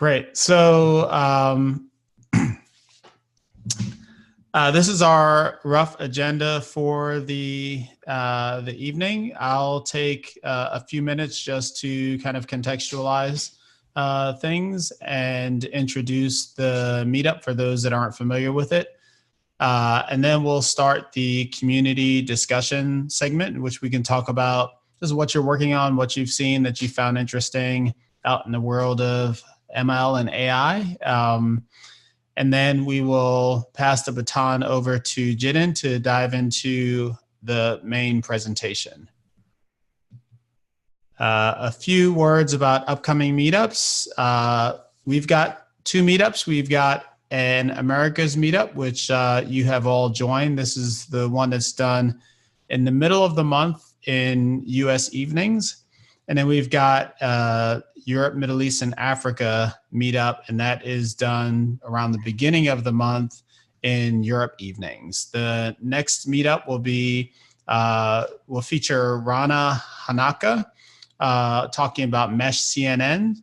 Great. So this is our rough agenda for the evening. I'll take a few minutes just to kind of contextualize things and introduce the meetup for those that aren't familiar with it. And then we'll start the community discussion segment, in which we can talk about just what you're working on, what you've seen that you found interesting out in the world of ML and AI. And then we will pass the baton over to Jidin to dive into the main presentation. A few words about upcoming meetups. We've got two meetups. We've got an Americas meetup, which you have all joined. This is the one that's done in the middle of the month in US evenings. And then we've got Europe, Middle East, and Africa meetup, and that is done around the beginning of the month in Europe evenings. The next meetup will be, will feature Rana Hanaka talking about Mesh CNN,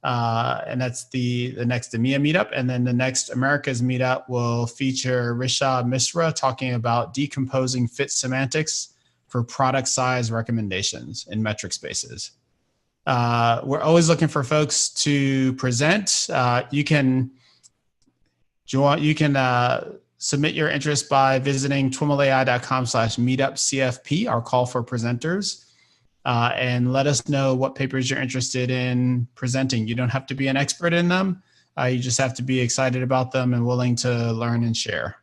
and that's the next EMEA meetup. And then the next Americas meetup will feature Rishad Misra talking about decomposing fit semantics for product size recommendations in metric spaces. We're always looking for folks to present. You can submit your interest by visiting twimlai.com/meetupcfp, our call for presenters, and let us know what papers you're interested in presenting. You don't have to be an expert in them. You just have to be excited about them and willing to learn and share.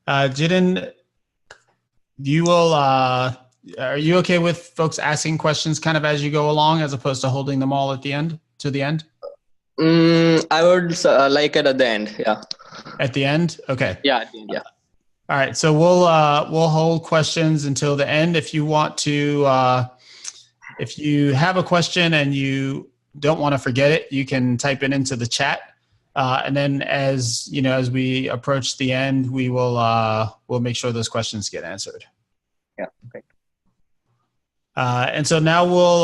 Jidin, you will, are you okay with folks asking questions kind of as you go along, as opposed to holding them all at the end, to the end? I would like it at the end, yeah. At the end? Okay. Yeah, at the end, yeah. All right, so we'll hold questions until the end. If you want to, if you have a question and you don't want to forget it, you can type it into the chat. And then as you know, as we approach the end, we will we'll make sure those questions get answered. Yeah. Okay. And so now we'll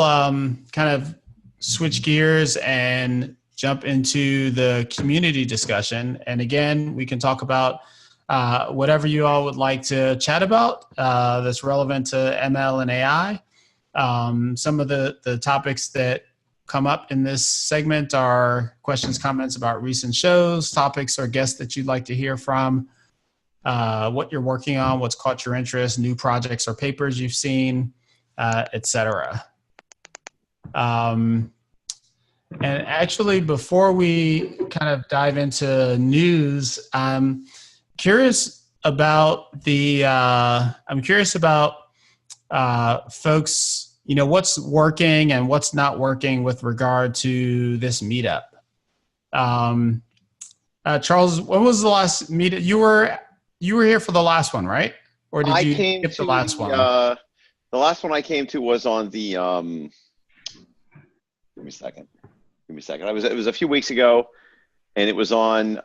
kind of switch gears and jump into the community discussion. And again, we can talk about whatever you all would like to chat about that's relevant to ML and AI. Some of the topics that come up in this segment are questions, comments about recent shows, topics or guests that you'd like to hear from, what you're working on, what's caught your interest, new projects or papers you've seen, etc. And actually, before we kind of dive into news, I'm curious about folks, you know, what's working and what's not working with regard to this meetup. Charles, when was the last meetup? You were here for the last one, right? Or did you skip the last one? The last one I came to was on the. Give me a second. It was a few weeks ago, and it was on.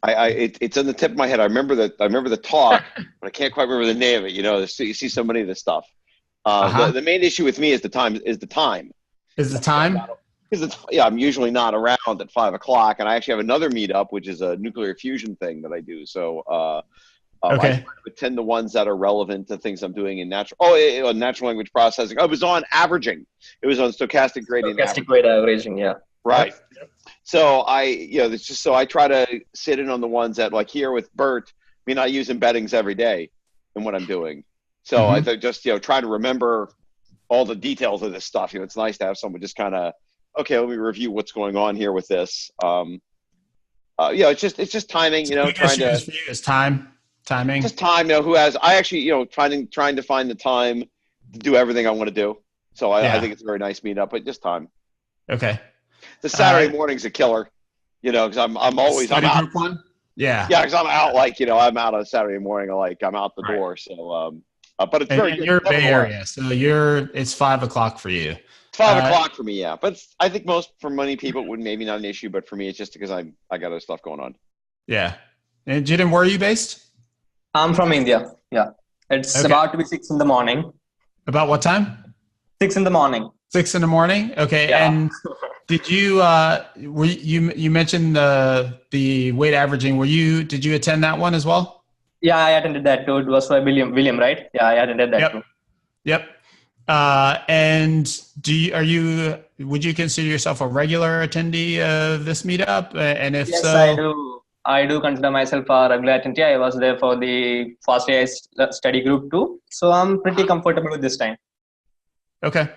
It's on the tip of my head. I remember the talk, but I can't quite remember the name of it. You know, you see so many of this stuff. The main issue with me is the time. Is the time? Because I'm usually not around at 5 o'clock, and I actually have another meetup, which is a nuclear fusion thing that I do. So I try to attend the ones that are relevant to things I'm doing in natural language processing. Oh, it was on averaging. It was on stochastic gradient. Stochastic gradient averaging, yeah. Right. So it's just so I try to sit in on the ones that, like here with BERT, I mean, I use embeddings every day in what I'm doing. So I think just, trying to remember all the details of this stuff. It's nice to have someone just kind of, okay, let me review what's going on here with this. It's just timing, trying to. For you is timing. Just time, who has, I actually, trying to find the time to do everything I want to do. So I think it's a very nice meetup, but just time. Okay. The Saturday morning's a killer, because I'm always study out. Group one? Yeah. Yeah, because I'm out I'm out on a Saturday morning, I'm out the door. So, but it's very good. You're Bay Area, so it's 5 o'clock for you. It's 5 o'clock for me, yeah. But I think for many people, it would maybe not an issue, but for me, it's just because I got other stuff going on. Yeah. And Jidin, where are you based? I'm from India. Yeah. It's about to be 6 in the morning. About what time? 6 in the morning. 6 in the morning. Okay. Yeah. And did you, you mentioned the weight averaging. Did you attend that one as well? Yeah, I attended that too. It was for William, right? Yeah, I attended that too. Yep. And would you consider yourself a regular attendee of this meetup? And if yes, so, I do. I do consider myself a regular attendee. I was there for the Fast AI study group too. So I'm pretty comfortable with this time. Okay.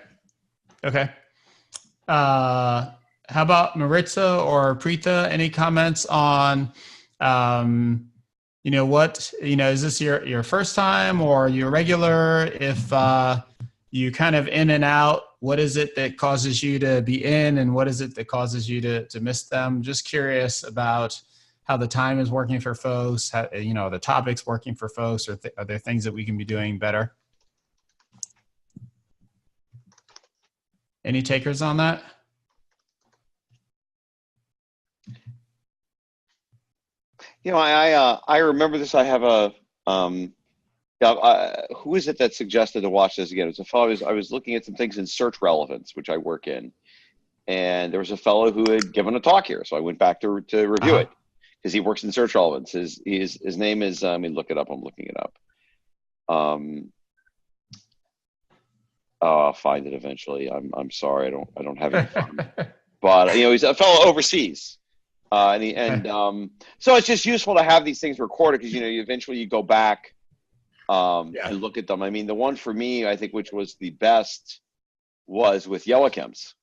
How about Maritza or Preetha? Any comments on, is this your first time or you're regular? If you kind of in and out, what is it that causes you to be in and what is it that causes you to miss them? Just curious about how the time is working for folks, how, the topics working for folks, or are there things that we can be doing better? Any takers on that? I remember this. I have a who is it that suggested to watch this again? It was a fellow. I was looking at some things in search relevance, which I work in, and there was a fellow who had given a talk here, so I went back to review it because he works in search relevance. His name is let me look it up. I'm looking it up. I'll find it eventually. I'm sorry, I don't have it. But he's a fellow overseas. So it's just useful to have these things recorded because eventually you go back and look at them. I mean, the one for me, I think, which was the best, was with Joachim's.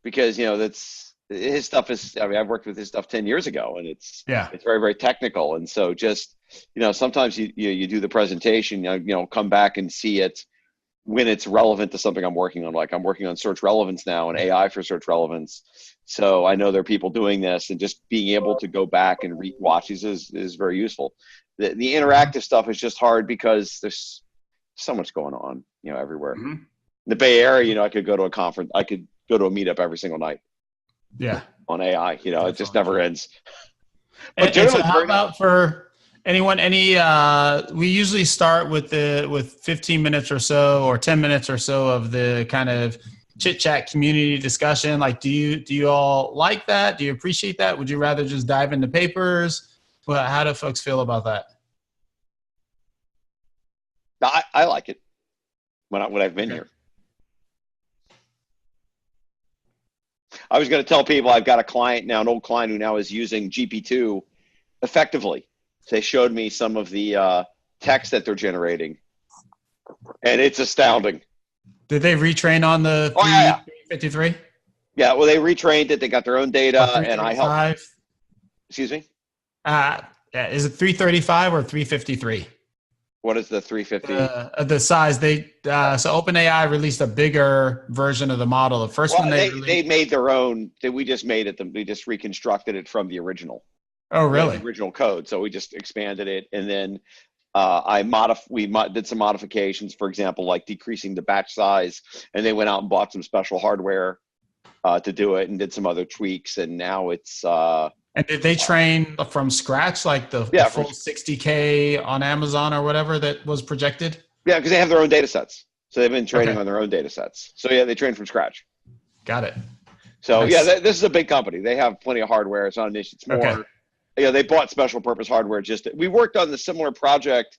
Because that's his stuff is. I mean, I've worked with his stuff 10 years ago, and it's very, very technical. And so just sometimes you do the presentation, come back and see it when it's relevant to something I'm working on. Like I'm working on search relevance now and AI for search relevance. So I know there are people doing this, and just being able to go back and watch these is very useful. The interactive stuff is just hard because there's so much going on, everywhere. In the Bay Area, I could go to a conference, I could go to a meetup every single night. On AI, it just never ends. But and so how about for anyone, we usually start with 15 minutes or so or 10 minutes or so of the kind of chit chat community discussion. Like, do you all like that? Do you appreciate that? Would you rather just dive into papers? Well, how do folks feel about that? I like it when I've been here. I was going to tell people I've got a client now, an old client who now is using GP2 effectively. So they showed me some of the text that they're generating, and it's astounding. Did they retrain on the 353? Yeah, well, they retrained it. They got their own data, and I helped. Excuse me? Is it 335 or 353? What is the 350? The size. So OpenAI released a bigger version of the model. The first one they made their own. We just made it. We just reconstructed it from the original. Oh, really? The original code. So we just expanded it, and then we did some modifications. For example, like decreasing the batch size, and they went out and bought some special hardware to do it, and did some other tweaks. And now it's. And did they train from scratch, like the full 60K on Amazon or whatever that was projected? Yeah, because they have their own data sets. So they've been training on their own data sets. So yeah, they train from scratch. Got it. So nice. This is a big company. They have plenty of hardware. It's not an issue. It's more, they bought special purpose hardware. We worked on the similar project,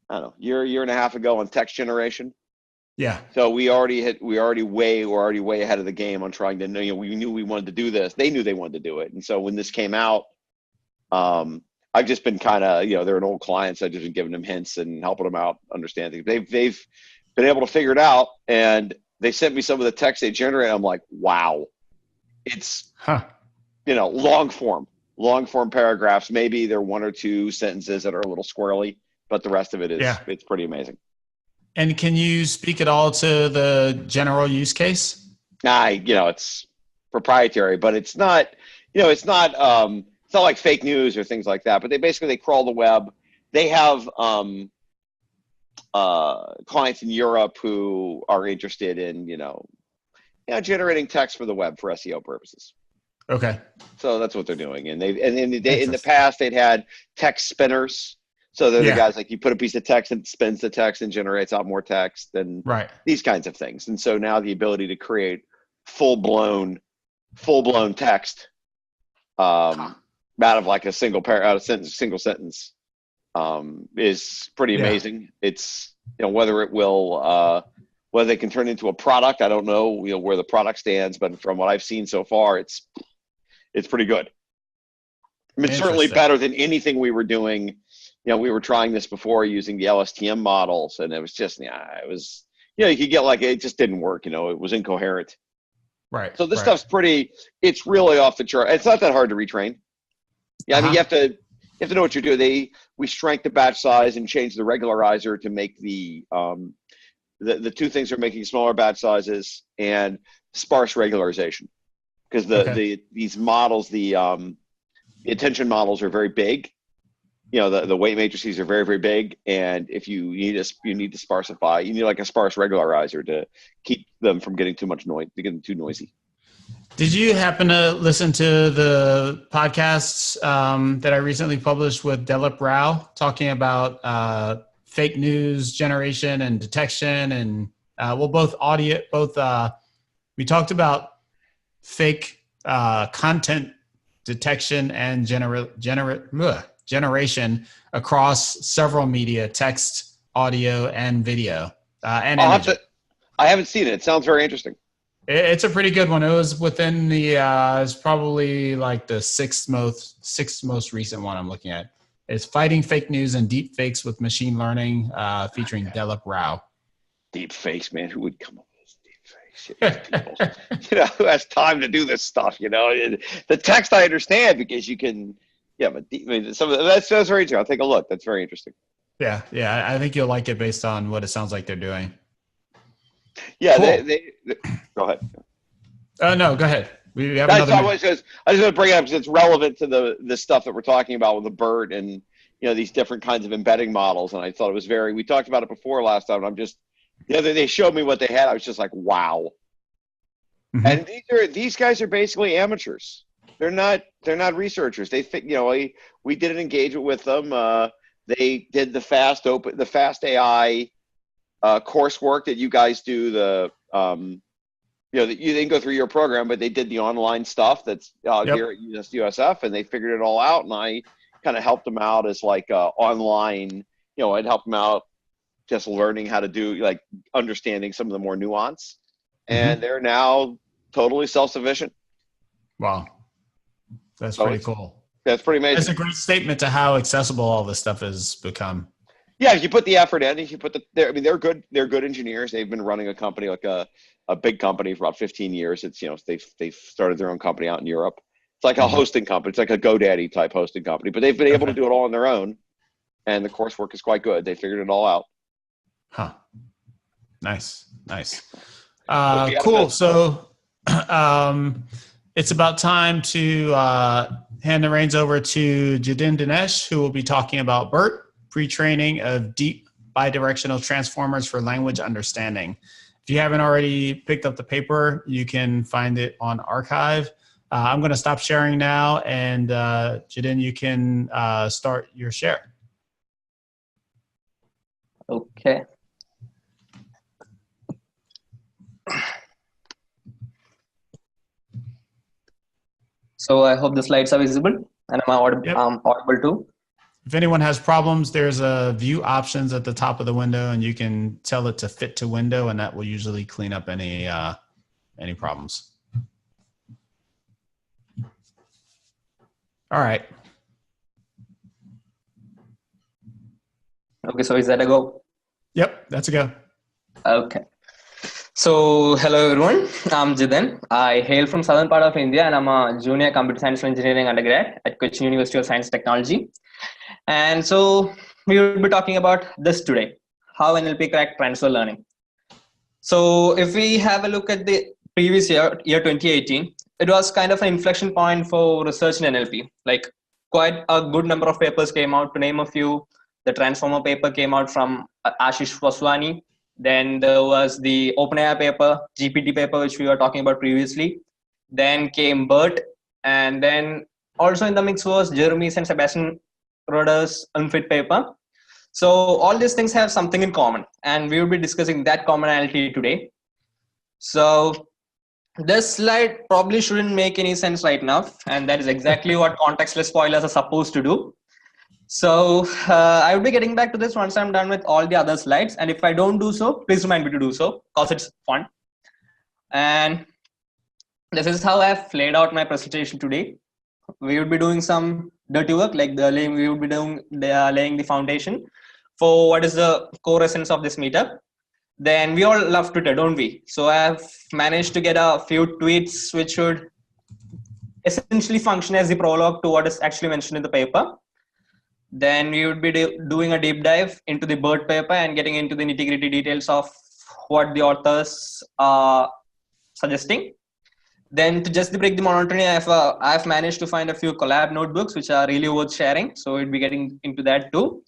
I don't know, year and a half ago on text generation. Yeah. So we're already way ahead of the game on trying to know, we knew we wanted to do this. They knew they wanted to do it. And so when this came out, I've just been kind of, they're an old client, so I've just been giving them hints and helping them out, understanding. They've been able to figure it out, and they sent me some of the text they generate. I'm like, wow, it's, long form paragraphs. Maybe there are one or two sentences that are a little squirrely, but the rest of it is, it's pretty amazing. And can you speak at all to the general use case? It's proprietary, but it's not, it's not like fake news or things like that, but they crawl the web. They have clients in Europe who are interested in, generating text for the web for SEO purposes. Okay. So that's what they're doing. And in the past they'd had text spinners. So they're the guys like you put a piece of text and it spins the text and generates out more text and these kinds of things. And so now the ability to create full blown text out of like a single single sentence is pretty amazing. It's, whether it will whether they can turn into a product, I don't know, where the product stands, but from what I've seen so far, it's pretty good. I mean, certainly better than anything we were doing. We were trying this before using the LSTM models, and it was just, you could get like, it just didn't work. It was incoherent. Right. So this stuff's it's really off the chart. It's not that hard to retrain. Yeah. I mean, you have to know what you're doing. We shrank the batch size and changed the regularizer to make the two things are making smaller batch sizes and sparse regularization, because these models, the attention models are very big. The weight matrices are very, very big, and if you need to sparsify, you need like a sparse regularizer to keep them from getting too much noise, getting too noisy. Did you happen to listen to the podcasts that I recently published with Delip Rao talking about fake news generation and detection, and we talked about fake content detection and generation across several media, text, audio, and video, and imaging. I haven't seen it. It sounds very interesting. It's a pretty good one. It was within the, it's probably like the sixth most recent one I'm looking at. It's Fighting Fake News and Deep Fakes with Machine Learning, featuring Delip Rao. Deep fakes, man. Who would come up with deep fakes? Who has time to do this stuff? The text I understand because you can, but that's very interesting. I'll take a look. That's very interesting. Yeah. I think you'll like it based on what it sounds like they're doing. Yeah, cool. they go ahead. No, go ahead. We have I just want to bring it up because it's relevant to the stuff that we're talking about with the BERT and these different kinds of embedding models. And I thought it was we talked about it before last time. And I'm just they showed me what they had. I was just like, wow. Mm-hmm. And these guys are basically amateurs. They're not researchers. They think we did an engagement with them. They did the fast AI coursework that you guys do. You didn't go through your program, but they did the online stuff that's here at USF, and they figured it all out. And I kind of helped them out as like online. I'd help them out just learning how to do like understanding some of the more nuance, and they're now totally self-sufficient. Wow. That's pretty cool. That's pretty amazing. That's a great statement to how accessible all this stuff has become. Yeah, if you put the effort in, if you put they're good. They're good engineers. They've been running a company like a big company for about 15 years. It's they've started their own company out in Europe. It's like a hosting company. It's like a GoDaddy type hosting company, but they've been able to do it all on their own, and the coursework is quite good. They figured it all out. Huh. Nice. Cool. So it's about time to hand the reins over to Jidin Dinesh, who will be talking about BERT, pre-training of Deep Bidirectional Transformers for language understanding. If you haven't already picked up the paper, you can find it on archive. I'm going to stop sharing now, and Jidin, you can start your share. Okay. So I hope the slides are visible, and I'm audible too. If anyone has problems, there's a view options at the top of the window, and you can tell it to fit to window, and that will usually clean up any problems. All right. Okay, so is that a go? Yep, that's a go. Okay. So hello everyone, I'm Jidin. I hail from southern part of India, and I'm a junior computer science and engineering undergrad at Cochin University of Science and Technology. And so we will be talking about this today, how NLP cracked transfer learning. So if we have a look at the previous year 2018, it was kind of an inflection point for research in NLP. Like quite a good number of papers came out. To name a few, the transformer paper came out from Ashish Vaswani. Then there was the OpenAI paper, GPT paper, which we were talking about previously. Then came BERT. And then also in the mix was Jeremy's and Sebastian Roeder's Unfit paper. So all these things have something in common, and we will be discussing that commonality today. So this slide probably shouldn't make any sense right now, and that is exactly what contextless spoilers are supposed to do. So I will be getting back to this once I'm done with all the other slides, and if I don't do so, please remind me to do so because it's fun. And this is how I've laid out my presentation today. We will be doing some dirty work, like we will be doing laying the foundation for what is the core essence of this meetup. Then we all love Twitter, don't we? So I've managed to get a few tweets which should essentially function as the prologue to what is actually mentioned in the paper. Then we would be doing a deep dive into the BERT paper and getting into the nitty-gritty details of what the authors are suggesting. Then to just break the monotony, I've managed to find a few Collab notebooks which are really worth sharing. So we'll be getting into that too.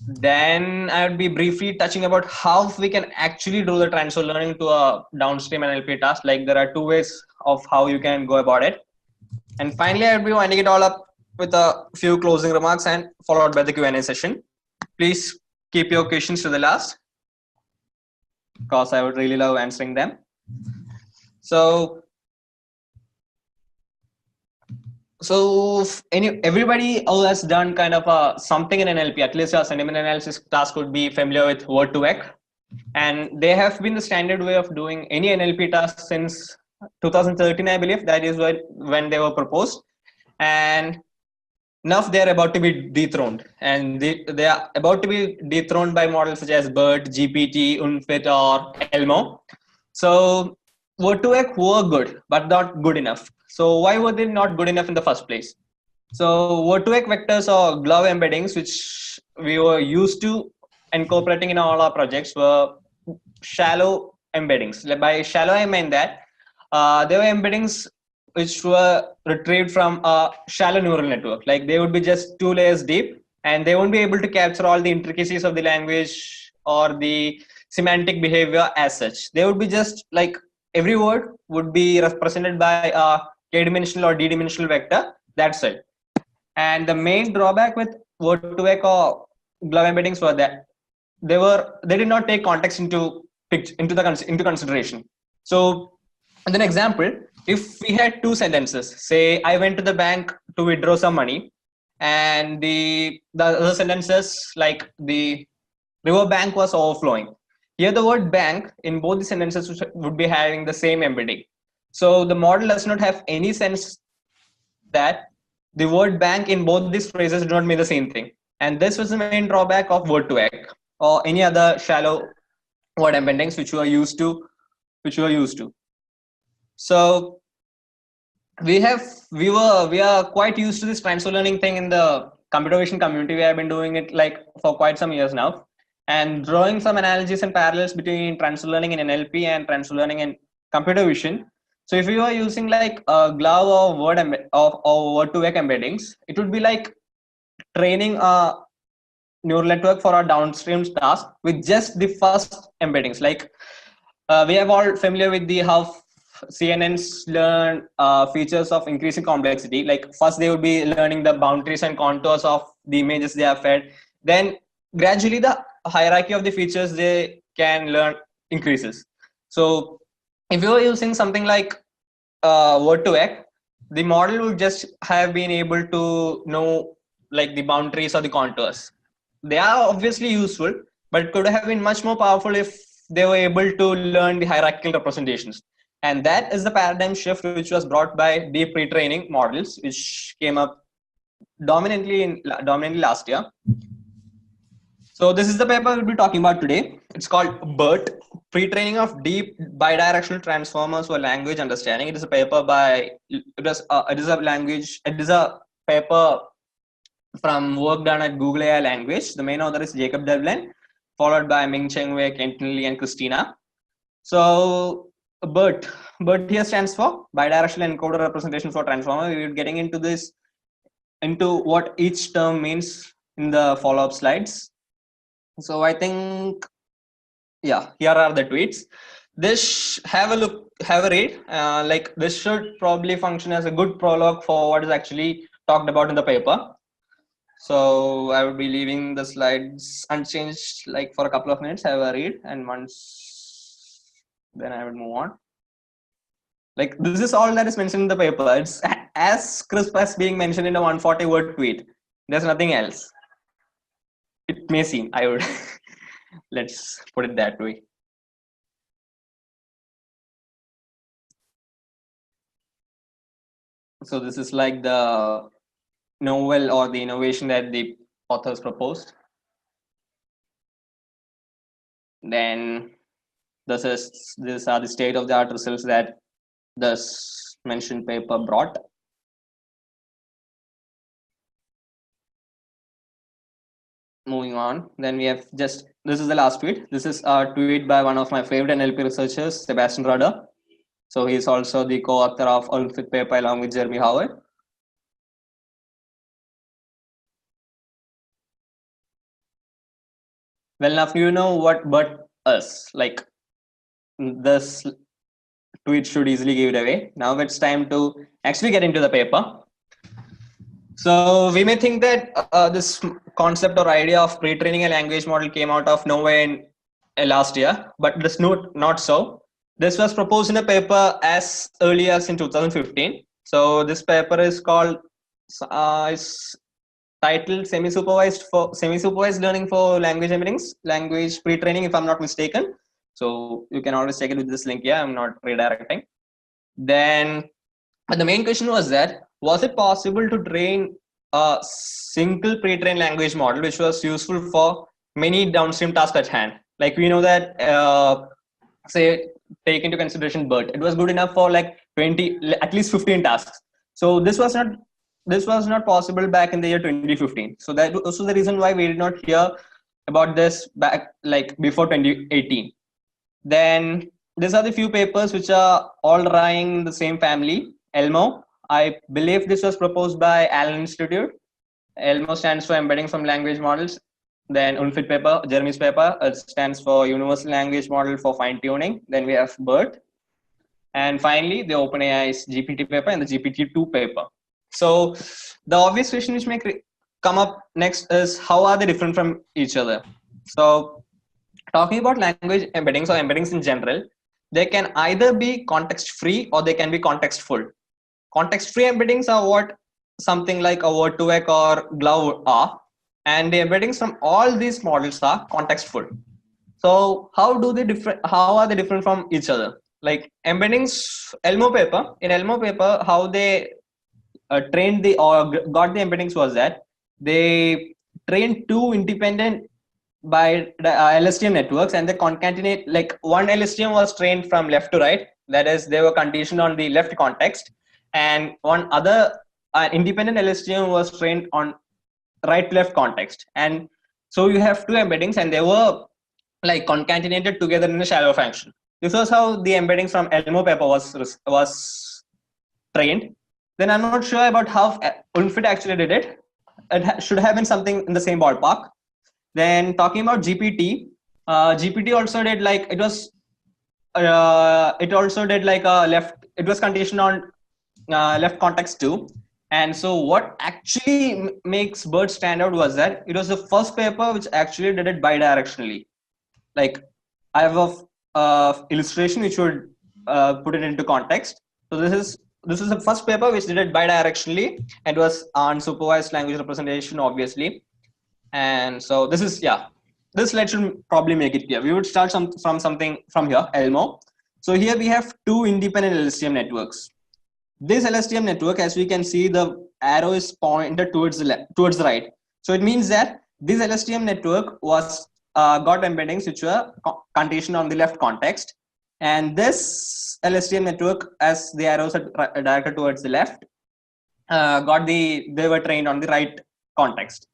Then I would be briefly touching about how we can actually do the transfer learning to a downstream NLP task. Like there are two ways of how you can go about it. And finally, I would be winding it all up with a few closing remarks and followed by the Q&A session. Please keep your questions to the last because I would really love answering them. So everybody who has done kind of something in NLP, at least a sentiment analysis task, would be familiar with Wordtoech. And they have been the standard way of doing any NLP task since 2013, I believe. That is when they were proposed. And now they're about to be dethroned. And they are about to be dethroned by models such as BERT, GPT, Unfit, or Elmo. So Wordtoech were good, but not good enough. So why were they not good enough in the first place? So Wordtoech vectors or glove embeddings, which we were used to incorporating in all our projects, were shallow embeddings. By shallow, I mean that they were embeddings which were retrieved from a shallow neural network. Like they would be just 2 layers deep, and they won't be able to capture all the intricacies of the language or the semantic behavior as such. They would be just like every word would be represented by a k-dimensional or d-dimensional vector. That's it. And the main drawback with Wordtoech or glove embeddings were that they did not take context into consideration. So, as an example, if we had 2 sentences, say I went to the bank to withdraw some money, and the other sentences like the river bank was overflowing. Here the word bank in both the sentences would be having the same embedding. So the model does not have any sense that the word bank in both these phrases do not mean the same thing. And this was the main drawback of Wordtoech or any other shallow word embeddings which we are used to. So we are quite used to this transfer learning thing in the computer vision community. We have been doing it like for quite some years now, and drawing some analogies and parallels between transfer learning in NLP and transfer learning in computer vision. So if you are using like a glove or Wordtoech embeddings, it would be like training a neural network for a downstream task with just the first embeddings. Like we are all familiar with how CNNs learn features of increasing complexity. Like first they would be learning the boundaries and contours of the images they are fed. Then gradually the hierarchy of the features they can learn increases. So if you are using something like Wordtoech, the model would just have been able to know like the boundaries or the contours. They are obviously useful, but it could have been much more powerful if they were able to learn the hierarchical representations. And that is the paradigm shift which was brought by deep retraining models, which came up dominantly last year. So this is the paper we'll be talking about today. It's called BERT, Pre-training of Deep Bidirectional Transformers for Language Understanding. It is a paper paper from work done at Google AI Language. The main author is Jacob Devlin, followed by Ming-Cheng Wei, Kenton Lee, and Christina. So BERT here stands for Bidirectional Encoder Representation for Transformer. We're getting into what each term means in the follow-up slides. So I think, yeah, here are the tweets. This, have a read. Like this should probably function as a good prologue for what is actually talked about in the paper. So I would be leaving the slides unchanged like for a couple of minutes, have a read, and once then I would move on. Like this is all that is mentioned in the paper. It's as crisp as being mentioned in a 140 word tweet. There's nothing else. It may seem, I would let's put it that way. So this is like the novel or the innovation that the authors proposed. Then these are the state of the art results that this mentioned paper brought. Moving on, then we have this is the last tweet. This is a tweet by one of my favorite NLP researchers, Sebastian Rudder. So he is also the co-author of Olympic paper along with Jeremy Howard. Well, now you know what BERT is. Like this tweet should easily give it away. Now it's time to actually get into the paper. So we may think that this concept or idea of pre-training a language model came out of nowhere in last year, but this not so. This was proposed in a paper as early as in 2015. So this paper is called is titled semi-supervised learning for language embeddings, language pre-training, if I'm not mistaken. So you can always check it with this link here. I'm not redirecting. Then, but the main question was that, was it possible to train a single pre-trained language model which was useful for many downstream tasks at hand? Like we know that, say, take into consideration BERT. It was good enough for like 20, at least 15 tasks. So this was not possible back in the year 2015. So that was the reason why we did not hear about this back like before 2018. Then these are the few papers which are all lying in the same family. ELMO, I believe this was proposed by Allen Institute. ELMO stands for Embedding from Language Models. Then UNFIT paper, Jeremy's paper, it stands for Universal Language Model for Fine Tuning. Then we have BERT. And finally, the OpenAI's GPT paper and the GPT-2 paper. So the obvious question which may come up next is, how are they different from each other? So talking about language embeddings or embeddings in general, they can either be context-free or they can be context-full. Context-free embeddings are what something like a Wordtoech or Glove are, and the embeddings from all these models are context-full. So how are they different from each other? Like embeddings, ELMO paper, how they trained or got the embeddings was that they trained two independent by the LSTM networks, and they concatenate, like one LSTM was trained from left to right, that is they were conditioned on the left context, and one other independent LSTM was trained on right to left context. And so you have two embeddings and they were like concatenated together in a shallow function. This was how the embeddings from ELMO paper was trained. Then I'm not sure about how UNFIT actually did it. It should have been something in the same ballpark. Then talking about GPT, GPT also did like it also did like a left. It was conditioned on left context too. And so what actually makes BERT stand out was that it was the first paper which actually did it bidirectionally. Like I have a illustration which would put it into context. So this is the first paper which did it bidirectionally, and was unsupervised language representation, obviously. And so this is, this slide should probably make it clear. We would start from here, ELMO. So here we have two independent LSTM networks. This LSTM network, as we can see, the arrow is pointed towards the right. So it means that this LSTM network was got embeddings which were conditioned on the left context, and this LSTM network, as the arrows are directed towards the left, they were trained on the right context.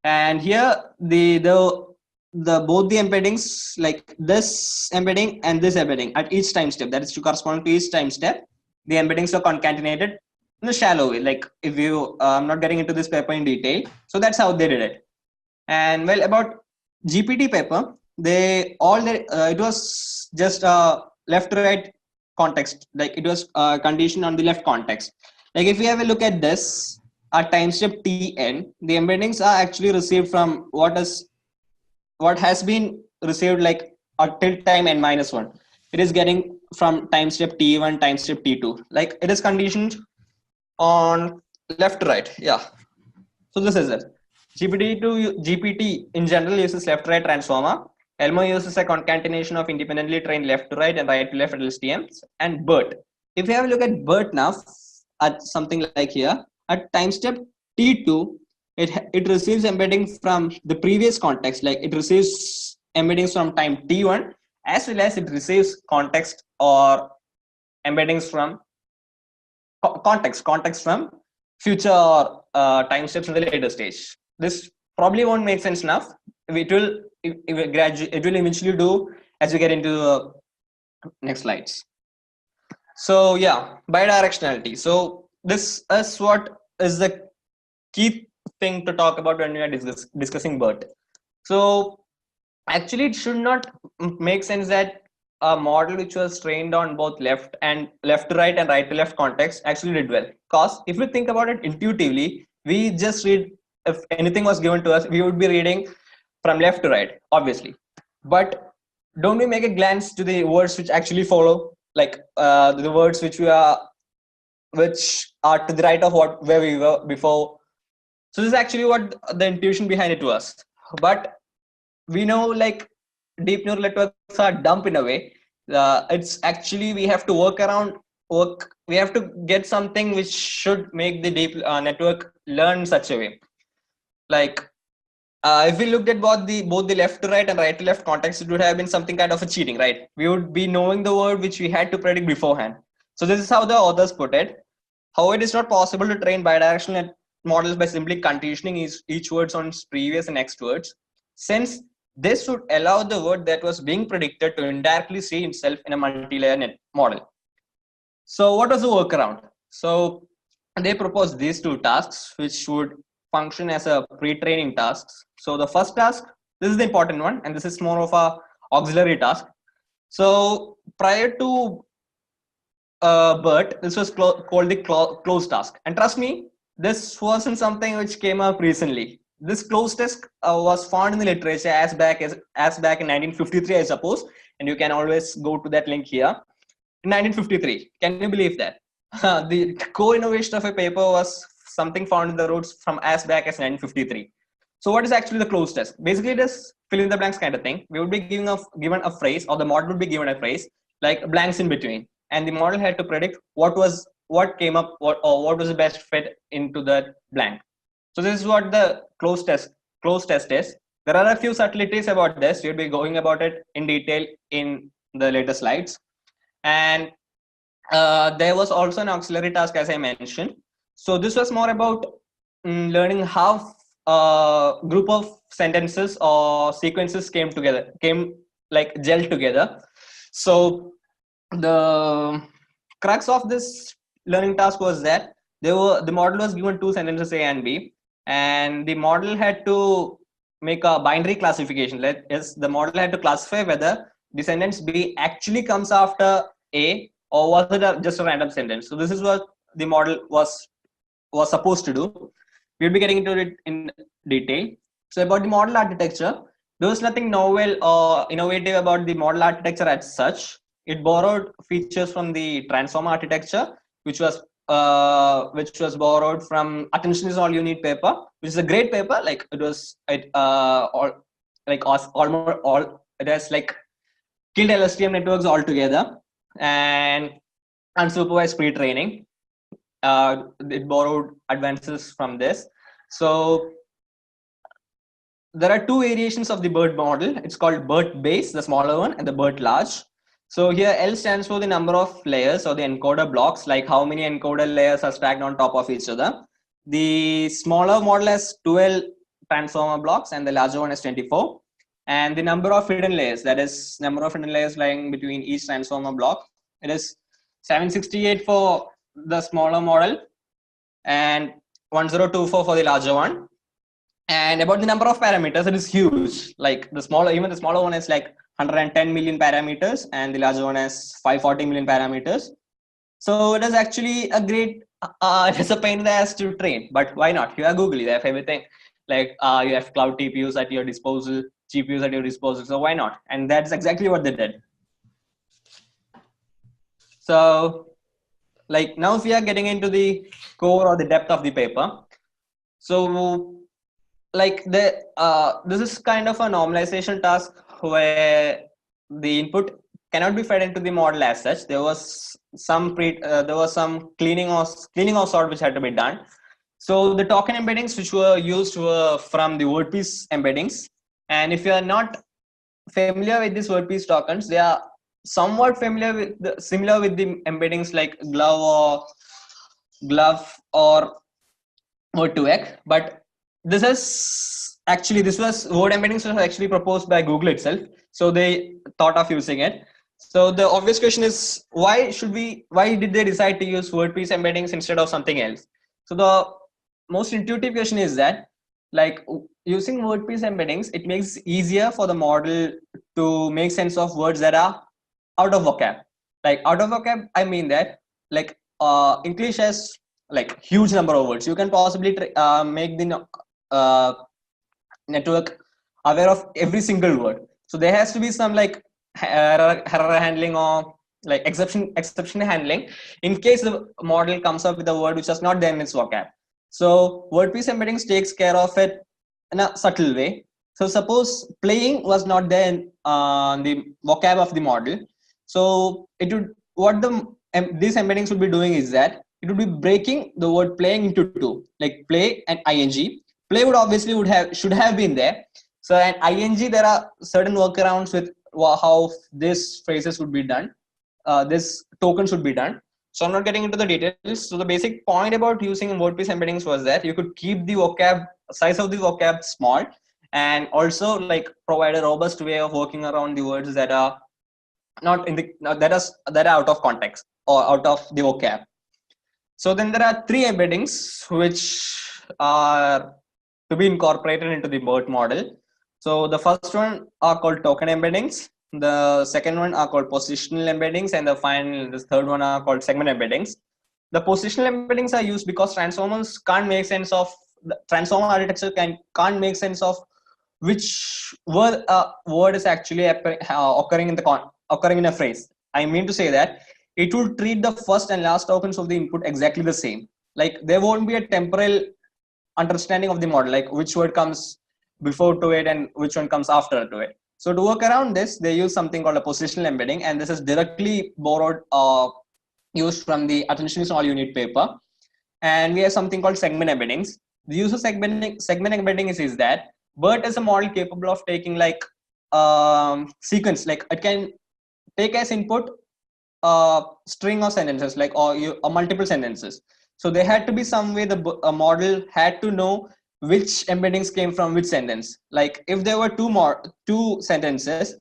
And here both the embeddings, like this embedding and this embedding at each time step, that is to correspond to each time step, the embeddings are concatenated in a shallow way. Like if you, I'm not getting into this paper in detail. So that's how they did it. And well, about GPT paper, it was just left to right context. Like it was conditioned on the left context. Like if we have a look at this, at time step tn, the embeddings are actually received from what has been received like till time n minus 1. It is getting from time step t1, time step t2. Like it is conditioned on left to right. Yeah. So this is it. GPT in general uses left to right transformer. Elmo uses a concatenation of independently trained left to right and right to left LSTMs. And BERT. If you have a look at BERT now, at something like here, at time step T2, it receives embedding from the previous context. Like it receives embeddings from time T1 as well as it receives context or embeddings from context from future time steps in the later stage. This probably won't make sense enough. It will eventually do as we get into the next slides. So yeah, bidirectionality. So this is what is the key thing to talk about when we are discussing BERT. So actually, it should not make sense that a model which was trained on both left to right and right to left context actually did well. Because if we think about it intuitively, we just read, if anything was given to us, we would be reading from left to right, obviously. But don't we make a glance to the words which actually follow, like the words which are to the right of where we were before. So this is actually what the intuition behind it was. But we know like deep neural networks are dumb in a way. It's actually we have to we have to get something which should make the deep network learn such a way. Like if we looked at both the left to right and right to left context, it would have been something kind of a cheating, right? We would be knowing the word which we had to predict beforehand. So this is how the authors put it. How it is not possible to train bidirectional models by simply conditioning each words on its previous and next words, since this would allow the word that was being predicted to indirectly see itself in a multi-layer net model. So what was the workaround? So they proposed these two tasks, which would function as a pre-training tasks. So the first task, this is the important one, and this is more of a auxiliary task. So prior to BERT, this was called the closed task. And trust me, this wasn't something which came up recently. This closed task was found in the literature as back in 1953, I suppose. And you can always go to that link here. In 1953, can you believe that? The co-innovation of a paper was something found in the roots from as back as 1953. So what is actually the closed task? Basically, it is fill in the blanks kind of thing. We would be given a phrase, or the model would be given a phrase, like blanks in between. And the model had to predict what came up, what was the best fit into that blank. So this is what the closed test is. There are a few subtleties about this. We'll be going about it in detail in the later slides. And there was also an auxiliary task, as I mentioned. So this was more about learning how a group of sentences or sequences came like gelled together. So the crux of this learning task was that the model was given two sentences A and B, and the model had to make a binary classification. The model had to classify whether the sentence B actually comes after A or was it just a random sentence. So this is what the model was supposed to do. We'll be getting into it in detail. So about the model architecture, there was nothing novel or innovative about the model architecture as such. It borrowed features from the transformer architecture, which was borrowed from Attention Is All You Need paper, which is a great paper. Like it has like killed LSTM networks altogether, and unsupervised pre-training. It borrowed advances from this. So there are two variations of the BERT model. It's called BERT base, the smaller one, and the BERT large. So here L stands for the number of layers or the encoder blocks, like how many encoder layers are stacked on top of each other. The smaller model has 12 transformer blocks and the larger one is 24. And the number of hidden layers, that is number of hidden layers lying between each transformer block, it is 768 for the smaller model and 1024 for the larger one. And about the number of parameters, it is huge. Like even the smaller one is like 110 million parameters and the larger one has 540 million parameters. So it is actually a great it's a pain in the ass to train, but why not? You have Google, you have everything. Like you have cloud TPUs at your disposal, GPUs at your disposal. So why not? And that's exactly what they did. So like now if we are getting into the core or the depth of the paper, so like this is kind of a normalization task where the input cannot be fed into the model as such. There was some cleaning of sort which had to be done. So the token embeddings which were used were from the WordPiece embeddings, and if you are not familiar with these WordPiece tokens, they are somewhat similar with the embeddings like glove or Wordtoech, but this was word embeddings was actually proposed by Google itself, so they thought of using it. So the obvious question is, why did they decide to use WordPiece embeddings instead of something else? So the most intuitive question is that, like, using WordPiece embeddings, it makes it easier for the model to make sense of words that are out of vocab. Like out of vocab, I mean that like English has like huge number of words. You can possibly make the network aware of every single word. So there has to be some like error handling or like exception handling in case the model comes up with a word which is not there in its vocab. So WordPiece embeddings takes care of it in a subtle way. So suppose playing was not there in the vocab of the model. So it would these embeddings would be doing is that it would be breaking the word playing into two, like play and ing. Play should have been there. So and ing, there are certain workarounds with how this phrases would be done. This token should be done. So I'm not getting into the details. So the basic point about using WordPiece embeddings was that you could keep the size of the vocab small, and also like provide a robust way of working around the words that are not in the that are out of context or out of the vocab. So then there are three embeddings which are to be incorporated into the BERT model. So the first one are called token embeddings. The second one are called positional embeddings, and the third one are called segment embeddings. The positional embeddings are used because transformers can't make sense of the transformer architecture can't make sense of which word is actually occurring in a phrase. I mean to say that it will treat the first and last tokens of the input exactly the same. Like there won't be a temporal understanding of the model, like which word comes before to it and which one comes after to it. So to work around this, they use something called a positional embedding, and this is directly borrowed used from the attention is all you need paper. And we have something called segment embeddings. The use of segment embedding is that BERT is a model capable of taking like sequence, like it can take as input string of sentences, like or multiple sentences. So there had to be some way the model had to know which embeddings came from which sentence. Like if there were two sentences,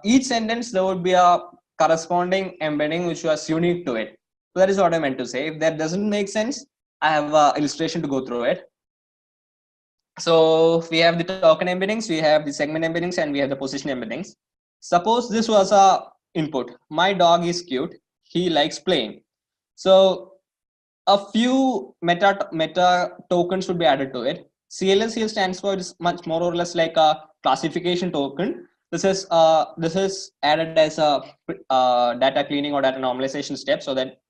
each sentence there would be a corresponding embedding which was unique to it. So that is what I meant to say. If that doesn't make sense, I have an illustration to go through it. So we have the token embeddings, we have the segment embeddings, and we have the position embeddings. Suppose this was a input. My dog is cute. He likes playing. So a few meta tokens should be added to it. CLS here stands for is much more or less like a classification token. This is added as a data cleaning or data normalization step, so that,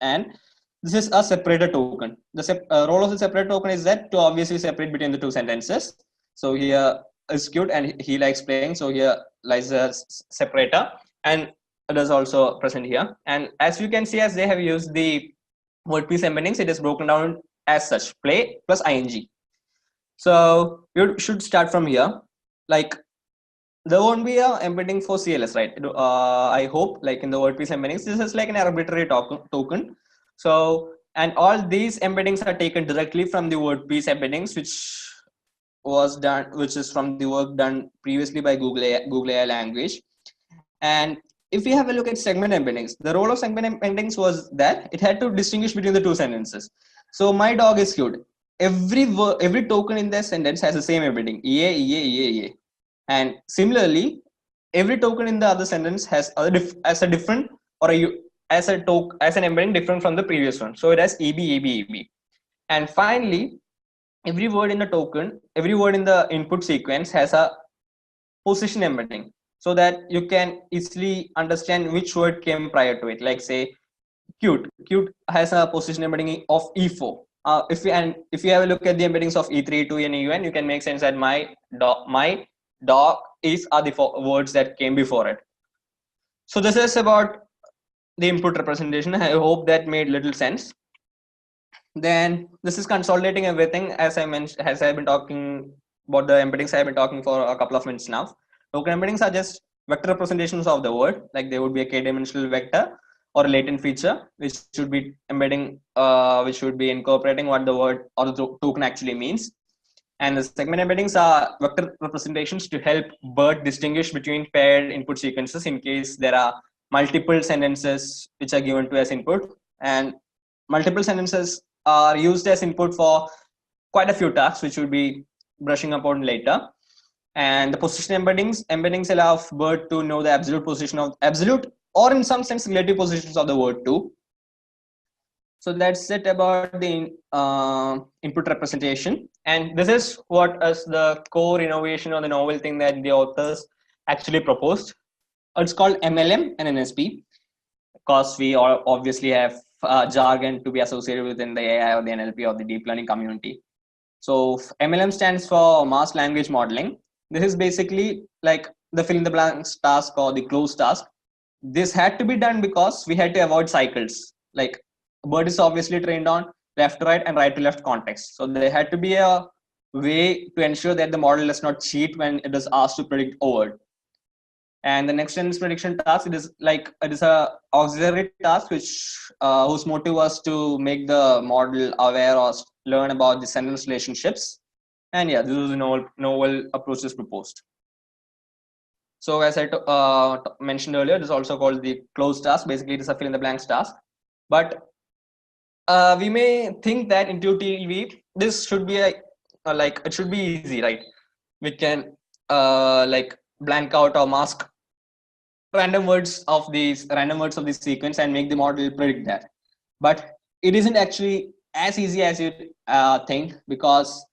and this is a separator token. The role of the separator token is that to obviously separate between the two sentences. So here is cute and he likes playing. So here lies a separator, and it is also present here. And as you can see, as they have used the WordPiece embeddings, it is broken down as such: play plus ing. So you should start from here. Like there won't be a embedding for CLS, right? I hope, like in the WordPiece embeddings, this is like an arbitrary token. So, and all these embeddings are taken directly from the WordPiece embeddings, which is from the work done previously by Google AI language. And if we have a look at segment embeddings, the role of segment embeddings was that it had to distinguish between the two sentences. So my dog is cute. Every token in that sentence has the same embedding, EA. And similarly, every token in the other sentence has a different or a as an embedding different from the previous one. So it has EB. And finally, every word in the token, every word in the input sequence has a position embedding, so that you can easily understand which word came prior to it. Like say cute has a position embedding of E4. If you have a look at the embeddings of E3, E2, and EUN, you can make sense that my dog is are the words that came before it. So this is about the input representation. I hope that made little sense. Then this is consolidating everything. As I mentioned, as I've been talking about the embeddings, I've been talking for a couple of minutes now. Token embeddings are just vector representations of the word, like they would be a k-dimensional vector or a latent feature, which should be embedding, which should be incorporating what the word or the token actually means. And the segment embeddings are vector representations to help BERT distinguish between paired input sequences in case there are multiple sentences which are given to as input. And multiple sentences are used as input for quite a few tasks, which we'll be brushing upon later. And the position embeddings allow BERT to know the absolute or in some sense relative positions of the word too. So that's it about the input representation. And this is what is the core innovation or the novel thing that the authors actually proposed. It's called MLM and NSP, because we all obviously have jargon to be associated within the AI or the NLP or the deep learning community. So MLM stands for mass language modeling. This is basically like the fill in the blanks task or the close task. This had to be done because we had to avoid cycles. Like BERT is obviously trained on left to right and right to left context. So there had to be a way to ensure that the model does not cheat when it is asked to predict a word. And the next sentence prediction task, it is a auxiliary task which whose motive was to make the model aware or learn about the sentence relationships. And yeah, this was a novel approaches proposed. So as I mentioned earlier, this is also called the closed task. Basically, it is a fill in the blanks task. But we may think that intuitively this should be like it should be easy, right? We can like blank out or mask random words of this sequence and make the model predict that. But it isn't actually as easy as you think, because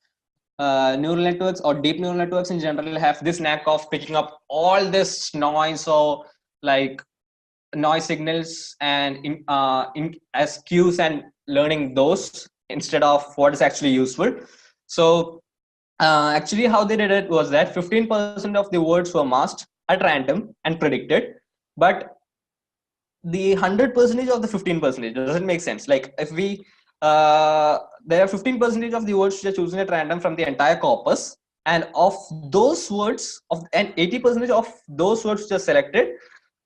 neural networks or deep neural networks in general have this knack of picking up all this noise or like noise signals and as cues and learning those instead of what is actually useful. So actually how they did it was that 15% of the words were masked at random and predicted, but the 100% of the 15% doesn't make sense. Like if we there are 15% of the words which are chosen at random from the entire corpus, and of those words and 80% of those words which are selected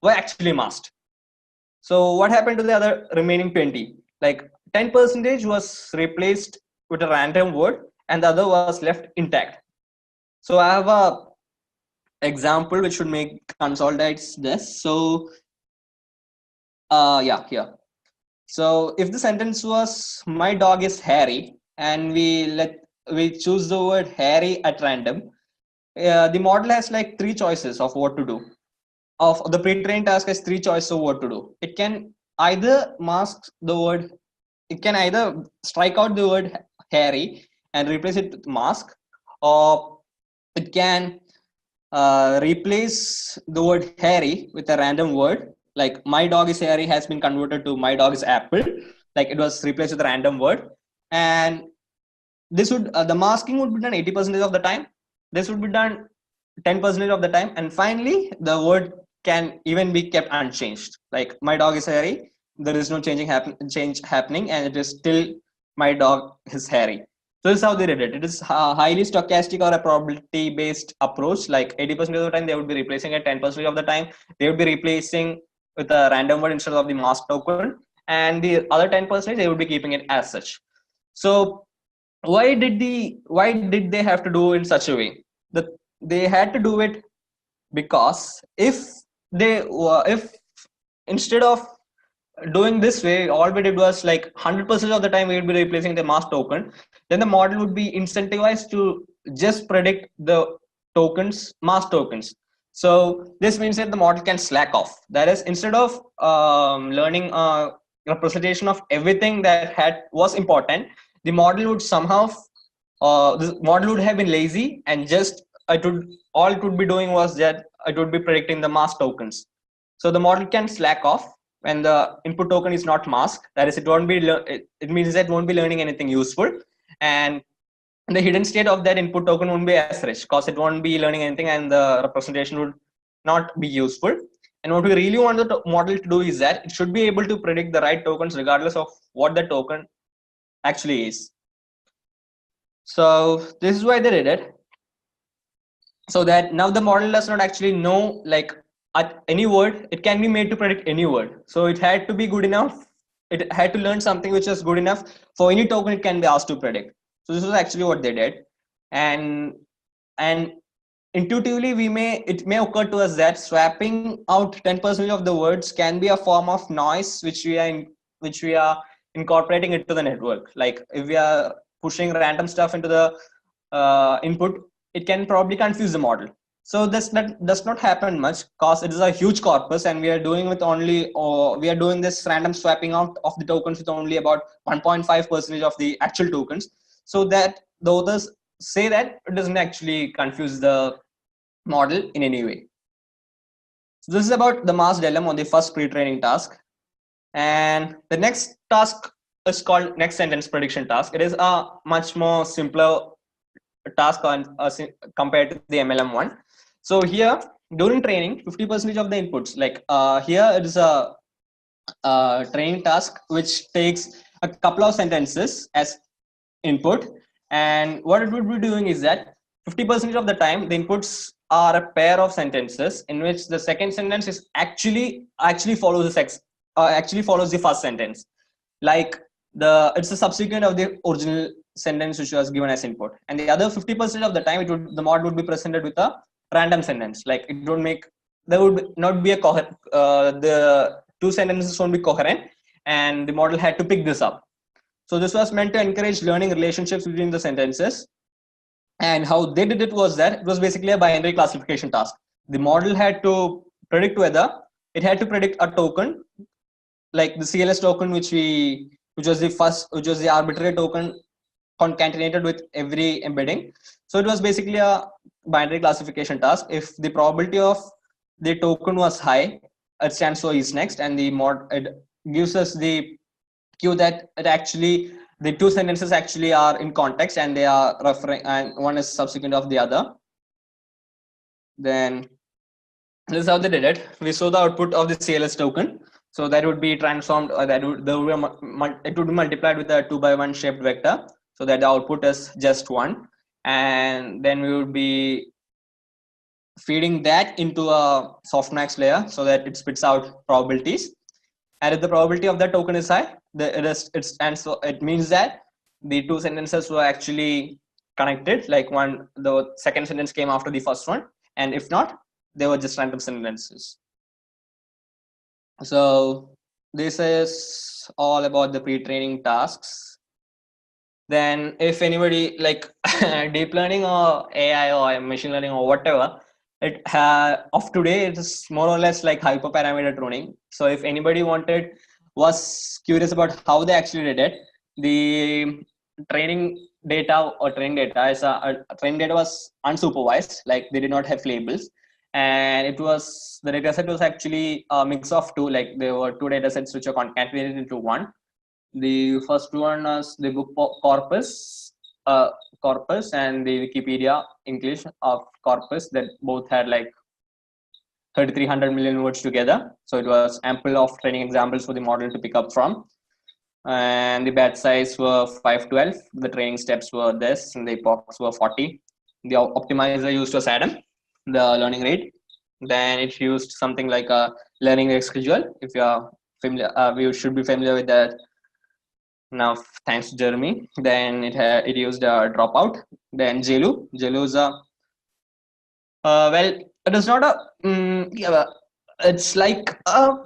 were actually masked. So what happened to the other remaining 20? Like 10% was replaced with a random word and the other was left intact. So I have a example which should consolidates this. So yeah, here. So if the sentence was my dog is hairy and we choose the word hairy at random, the model has like 3 choices of what to do. Of the pre-trained task has 3 choices of what to do. It can either mask the word, it can either strike out the word hairy and replace it with mask, or it can replace the word hairy with a random word. Like my dog is hairy has been converted to my dog is apple. Like it was replaced with a random word. And this would, the masking would be done 80% of the time. This would be done 10% of the time. And finally, the word can even be kept unchanged. Like my dog is hairy. There is no change happening, and it is still my dog is hairy. So this is how they did it. It is highly stochastic or a probability based approach. Like 80% of the time, they would be replacing it. 10% of the time, they would be replacing with a random word instead of the mask token. And the other 10%, they would be keeping it as such. So why did they have to do it in such a way? They had to do it because if instead of doing this way, all we did was like 100% of the time we would be replacing the mask token, then the model would be incentivized to just predict the mask tokens. So this means that the model can slack off. That is, instead of learning a representation of everything that was important, the model would somehow the model would have been lazy, and just all it would be doing was that it would be predicting the mask tokens. So the model can slack off when the input token is not masked. That is, it won't be it means that it won't be learning anything useful, and the hidden state of that input token won't be as rich because it won't be learning anything, and the representation would not be useful. And what we really want the model to do is that it should be able to predict the right tokens regardless of what the token actually is. So this is why they did it, so that now the model does not actually know, like, at any word it can be made to predict any word. So it had to be good enough, it had to learn something which is good enough for any token it can be asked to predict. So this is actually what they did. And intuitively it may occur to us that swapping out 10% of the words can be a form of noise which we are incorporating into the network. Like if we are pushing random stuff into the input, it can probably confuse the model. So this does not happen much because it is a huge corpus, and we are doing this random swapping out of the tokens with only about 1.5% of the actual tokens, so that the authors say that it doesn't actually confuse the model in any way. So this is about the mass dilemma on the first pre-training task. And the next task is called next sentence prediction task. It is a much more simpler task compared to the MLM one. So here during training, 50% of the inputs, like here it is a training task which takes a couple of sentences as input, and what it would be doing is that 50% of the time the inputs are a pair of sentences in which the second sentence is actually follows the first sentence. Like it's a subsequent of the original sentence which was given as input, and the other 50% of the time the model would be presented with a random sentence. Like there would not be a the two sentences won't be coherent, and the model had to pick this up. So this was meant to encourage learning relationships between the sentences. And how they did it was that it was basically a binary classification task. The model had to predict a token, like the CLS token, which was the arbitrary token concatenated with every embedding. So it was basically a binary classification task. If the probability of the token was high, it stands for is next, and it gives us the cue that the two sentences actually are in context and they are referring, and one is subsequent of the other. Then this is how they did it. We saw the output of the CLS token. So that would be transformed, it would be multiplied with a 2x1 shaped vector, so that the output is just 1. And then we would be feeding that into a softmax layer so that it spits out probabilities. And if the probability of that token is high, it means that the two sentences were actually connected, like the second sentence came after the first one, and if not, they were just random sentences. So this is all about the pre-training tasks. Then if anybody like deep learning or AI or machine learning or whatever, of today it is more or less like hyperparameter tuning. So if anybody was curious about how they actually did it, the training data was unsupervised, like they did not have labels, and the data set was actually a mix of two, like there were two data sets which are concatenated into one. The first one was the book corpus and the Wikipedia English of corpus, that both had like 3,300 million words together. So it was ample of training examples for the model to pick up from. And the batch size were 512. The training steps were this, and the epochs were 40. The optimizer used was Adam, the learning rate. Then it used something like a learning rate schedule. If you are familiar, you should be familiar with that now, thanks to Jeremy. Then it used a dropout. Then JLU is a it is not it's like a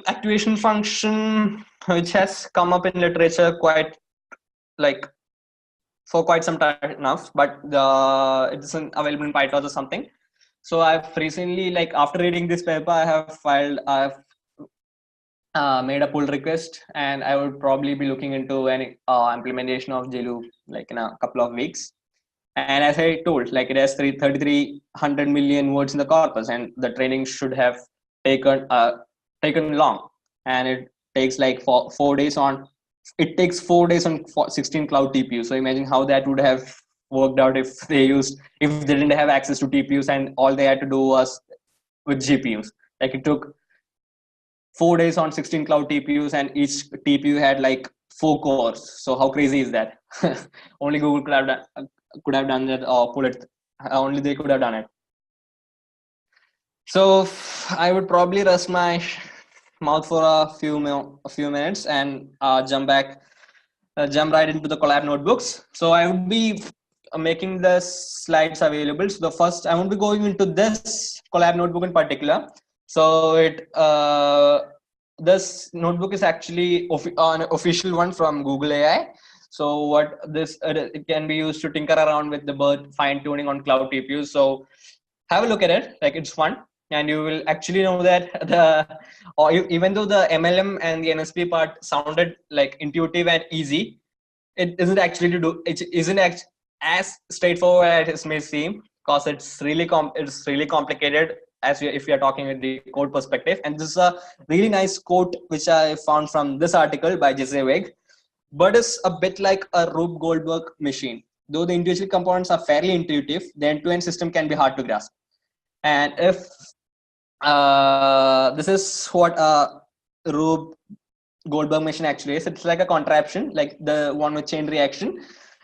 activation function which has come up in literature for quite some time enough, but it isn't available in PyTorch or something. So I've recently, like after reading this paper, I've made a pull request, and I would probably be looking into an implementation of JLoop like in a couple of weeks. And as I told, like it has 3,300 million words in the corpus, and the training should have taken long, and it takes like 4 days on. It takes 4 days on 16 cloud TPUs. So imagine how that would have worked out if they didn't have access to TPUs and all they had to do was with GPUs. Like it took 4 days on 16 cloud TPUs, and each TPU had like 4 cores. So how crazy is that? Only Google could have done that, or pull it. Only they could have done it. So I would probably rest my mouth for a few minutes and jump right into the Collab notebooks. So I would be making the slides available. So the first, I won't be going into this Collab notebook in particular. So this notebook is actually an official one from Google AI. So what this it can be used to tinker around with the BERT fine tuning on cloud TPUs. So have a look at it. Like it's fun, and you will actually know that even though the MLM and the NSP part sounded like intuitive and easy, it isn't actually it isn't as straightforward as it may seem, because it's really complicated if we are talking with the code perspective. And this is a really nice quote which I found from this article by Jesse. BERT is a bit like a Rube Goldberg machine. Though the individual components are fairly intuitive, the end-to-end system can be hard to grasp. And if this is what a Rube Goldberg machine actually is, it's like a contraption, like the one with chain reaction.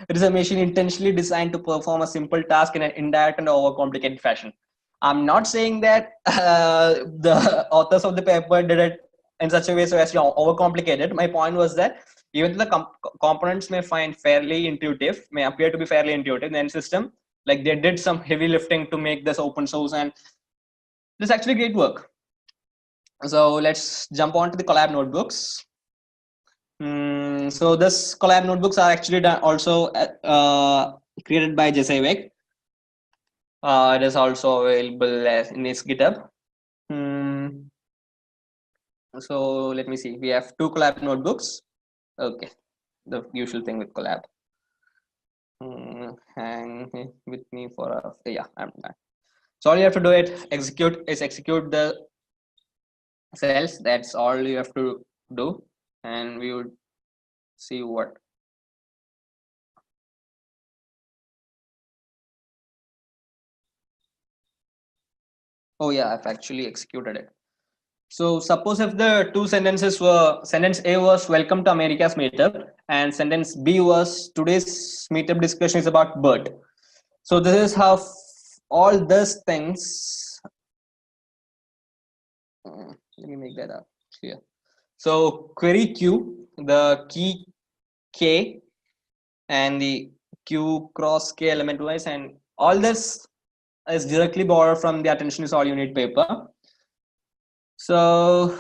It is a machine intentionally designed to perform a simple task in an indirect and overcomplicated fashion. I'm not saying that the authors of the paper did it in such a way so as to overcomplicate it. My point was that even though the components may appear to be fairly intuitive, the end system, like they did some heavy lifting to make this open source, and this is actually great work. So let's jump on to the Collab notebooks. So this Collab notebooks are actually also created by Jesse. It is also available in its GitHub. So let me see. We have 2 Collab notebooks. Okay, the usual thing with Collab. Hang with me for yeah, I'm done. So all you have to do execute the cells. That's all you have to do, and we would see what. Oh yeah, I've actually executed it. So suppose if the 2 sentences were, sentence A was welcome to America's meetup, and sentence B was today's meetup discussion is about BERT. So this is how all these things, let me make that up here. So query Q, the key K, and the Q cross K element wise, and all this is directly borrowed from the Attention is All You Need paper. So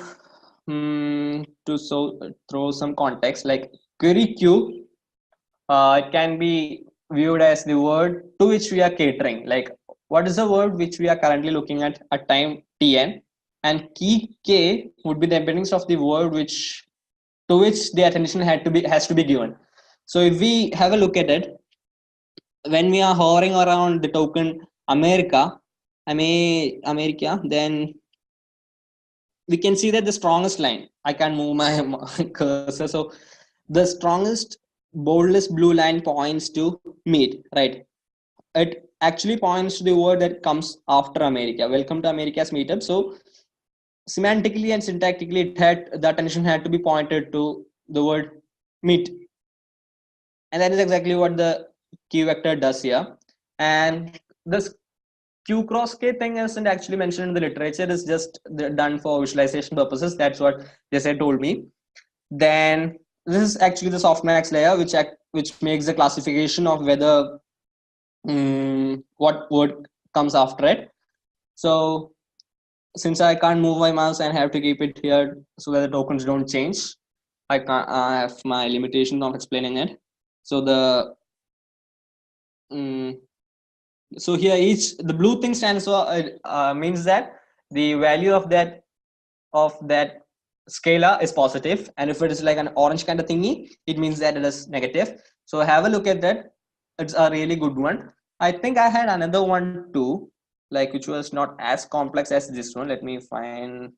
to throw some context, like query Q, it can be viewed as the word to which we are catering. Like what is the word which we are currently looking at time Tn, and key K would be the embeddings of the word to which the attention has to be given. So if we have a look at it, when we are hovering around the token America, then we can see that the strongest line, I can move my cursor. So the strongest boldest blue line points to meet, right? It actually points to the word that comes after America. Welcome to America's meetup. So semantically and syntactically, the attention had to be pointed to the word meet. And that is exactly what the key vector does here. And this Q cross K thing isn't actually mentioned in the literature. It's just done for visualization purposes. That's what Jesse told me. Then this is actually the softmax layer, which makes the classification of whether what word comes after it. So since I can't move my mouse and have to keep it here so that the tokens don't change, I have my limitation of explaining it. So the So here the blue thing stands for means that the value of that scalar is positive, and if it is like an orange kind of thingy, it means that it is negative. So have a look at that. It's a really good one. I think I had another one too, like which was not as complex as this one. Let me find.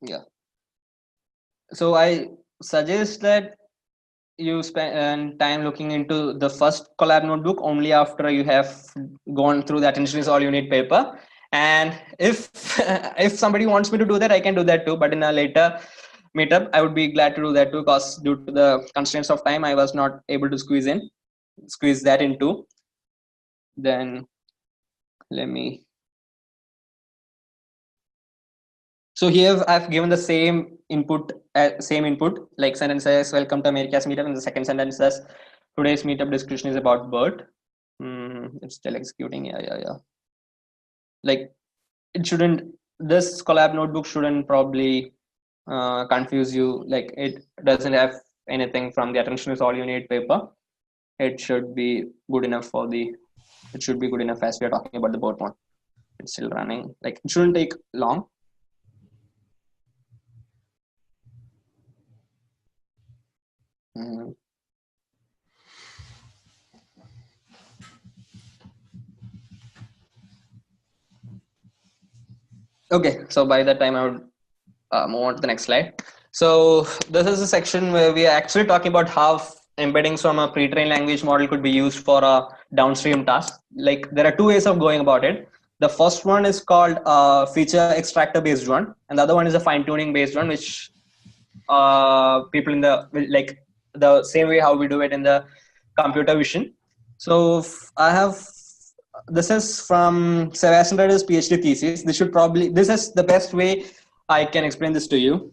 Yeah. So I suggest that you spend time looking into the first Collab Notebook only after you have gone through the attention is all you need paper. And if if somebody wants me to do that, I can do that too. But in a later meetup, I would be glad to do that too, because due to the constraints of time, I was not able to squeeze that into. Then let me. So here I've given the same input, like sentence says, welcome to America's meetup. And the second sentence says, today's meetup discussion is about BERT. It's still executing. Yeah. Like it shouldn't, this Collab Notebook shouldn't probably confuse you. Like it doesn't have anything from the attention is all you need paper. It should be good enough as we are talking about the BERT one. It's still running. Like it shouldn't take long. Okay, so by that time I would move on to the next slide. So this is a section where we are actually talking about how embeddings from a pre-trained language model could be used for a downstream task. Like there are two ways of going about it. The first one is called feature extractor based one, and the other one is a fine-tuning based one, which people in the same way how we do it in the computer vision. So this is from Sebastian Ryder's PhD thesis. This is the best way I can explain this to you.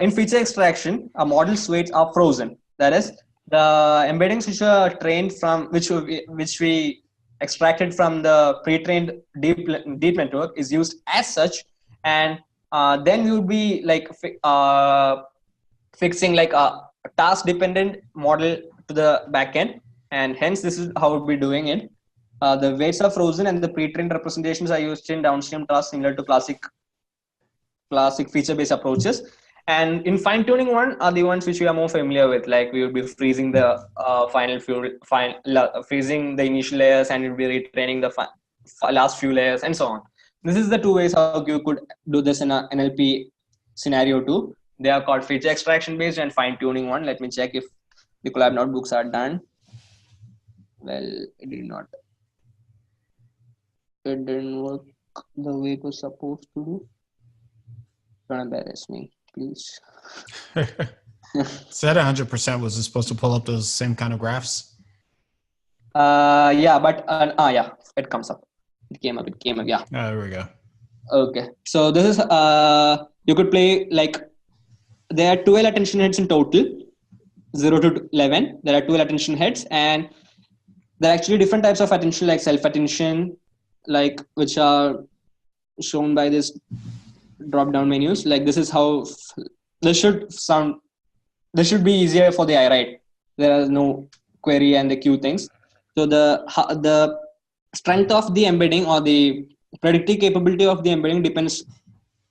In feature extraction, a model's weights are frozen. That is, the embeddings which are trained from which we extracted from the pre-trained deep network is used as such, and then we would be like fixing like a task-dependent model to the backend, and hence this is how we'll be doing it. The weights are frozen, and the pre-trained representations are used in downstream tasks similar to classic feature-based approaches. And in fine-tuning one are the ones which we are more familiar with, like we would be freezing the freezing the initial layers, and we'll be retraining the last few layers, and so on. This is the two ways how you could do this in an NLP scenario too. They are called feature extraction based and fine-tuning one. Let me check if the Collab notebooks are done. Well, it did not. It didn't work the way it was supposed to do. Don't embarrass me, please. Said 100%. Was it supposed to pull up those same kind of graphs? Yeah, but yeah, it comes up. It came up. Yeah. There we go. Okay, so this is you could play like there are 12 attention heads in total, 0 to 11. There are 12 attention heads, and there are actually different types of attention, like self-attention, like which are shown by this drop-down menus. Like this is how this should sound. This should be easier for the eye, right? There are no query and the queue things. So the strength of the embedding or the predictive capability of the embedding depends,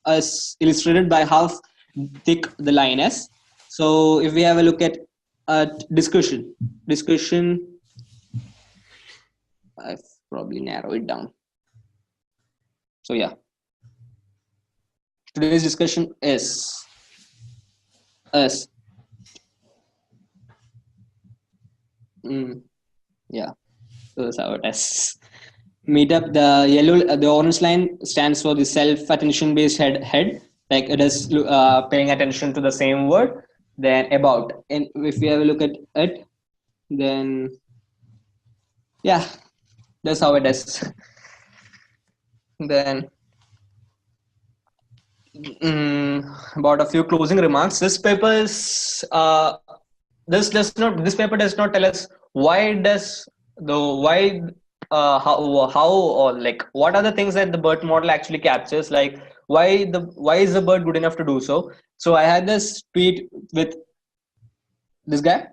as illustrated by how thick the line is. So if we have a look at discussion, I've probably narrowed it down. So yeah, today's discussion is yeah, so that's how it is. Meetup, the orange line stands for the self-attention based head. Like it is paying attention to the same word. Then about, and if we have a look at it, then yeah, that's how it is. Then about a few closing remarks. This paper is this paper does not tell us how or like what are the things that the BERT model actually captures, like why is the BERT good enough to do so? So I had this tweet with this guy.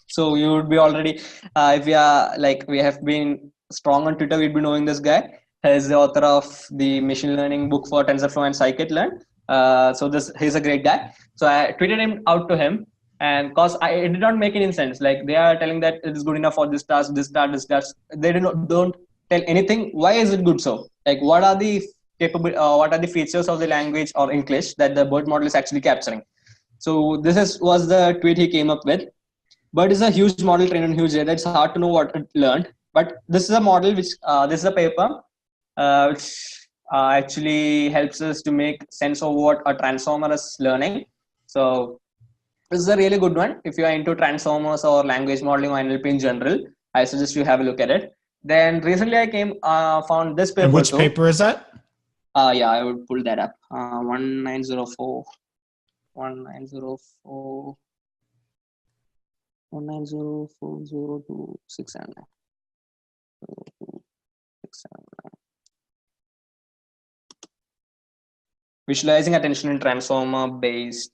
So you would be already, if we are like, we have been strong on Twitter, we'd be knowing this guy. He's the author of the machine learning book for TensorFlow and Scikit-learn. So he's a great guy. So I tweeted him out to him, and cause it did not make any sense. Like, they are telling that it is good enough for this task, this task. They don't tell anything. Why is it good so? Like, what are the features of the language or English that the BERT model is actually capturing? So this was the tweet he came up with. BERT is a huge model trained on huge data. It's hard to know what it learned. But this is a model which, this is a paper which actually helps us to make sense of what a transformer is learning. So this is a really good one. If you are into transformers or language modeling or NLP in general, I suggest you have a look at it. Then recently I found this paper. And which paper is that? Yeah, I would pull that up. 1904. 19040269. Visualizing attention in transformer based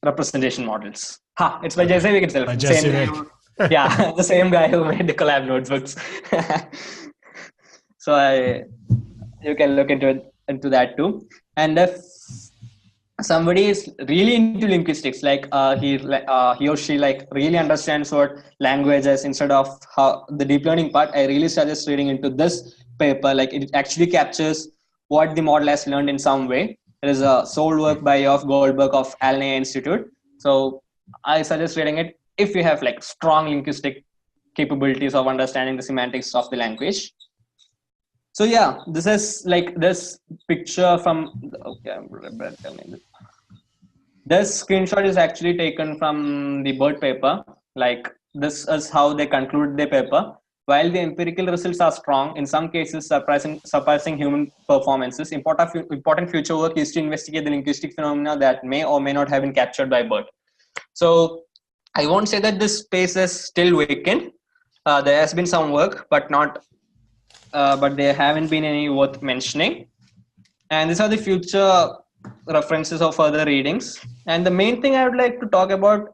representation models. It's by Jacob itself. By Jacob. Yeah, the same guy who made the Collab Notebooks. So you can look into that too. And if somebody is really into linguistics, like he or she like really understands what language is instead of how the deep learning part, I really suggest reading into this paper. Like, it actually captures what the model has learned in some way. It is a sole work by Goldberg of Alnay Institute. So I suggest reading it if you have like strong linguistic capabilities of understanding the semantics of the language. So yeah, this is like this picture from, this screenshot is actually taken from the BERT paper. Like, this is how they conclude the paper. While the empirical results are strong, in some cases surpassing human performances, important future work is to investigate the linguistic phenomena that may or may not have been captured by BERT. So I won't say that this space is still vacant. There has been some work, but there haven't been any worth mentioning. And these are the future references of further readings. And the main thing I would like to talk about,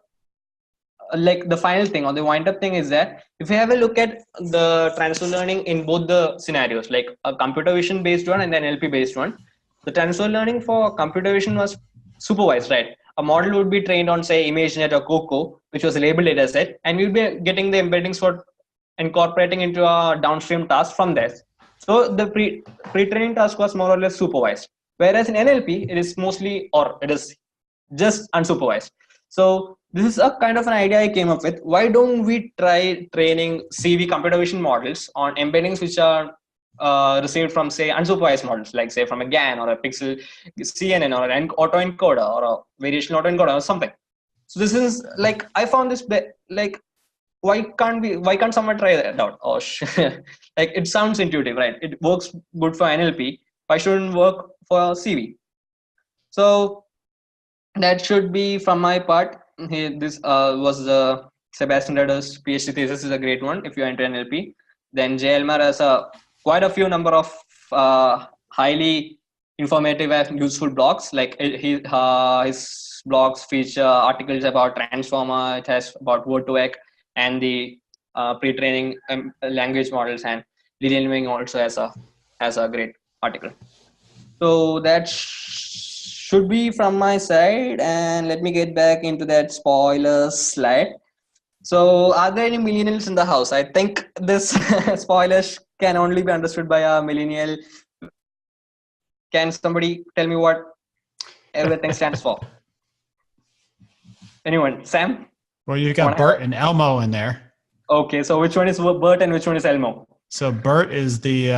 like the final thing or the wind-up thing, is that if you have a look at the transfer learning in both the scenarios, like a computer vision based one and then NLP based one, the transfer learning for computer vision was supervised, right? A model would be trained on, say, ImageNet or Coco, which was a labeled data set, and we'll be getting the embeddings for incorporating into a downstream task from there. So the pre-training task was more or less supervised. Whereas in NLP, it is mostly, or it is just unsupervised. So this is a kind of an idea I came up with. Why don't we try training CV computer vision models on embeddings which are received from, say, unsupervised models, like say from a GAN or a Pixel CNN or an autoencoder or a variational autoencoder or something. So this is like, I found this like, why can't someone try that out? Oh, like, it sounds intuitive, right? It works good for NLP. Why shouldn't it work for CV? So that should be from my part. This was the Sebastian Redder's PhD thesis. Is a great one if you're into NLP. Then Jay Elmer has quite a few number of highly informative and useful blogs. Like his blogs feature articles about transformer. It has about Wordtoech and the pre-training language models, and Lilian Wing also has a great article. So that should be from my side, and let me get back into that spoiler slide. So are there any millennials in the house? I think this spoilers can only be understood by a millennial. Can somebody tell me what everything stands for? Anyone? Sam? Well, you've got BERT and Elmo in there. Okay, so which one is BERT and which one is Elmo? So BERT is the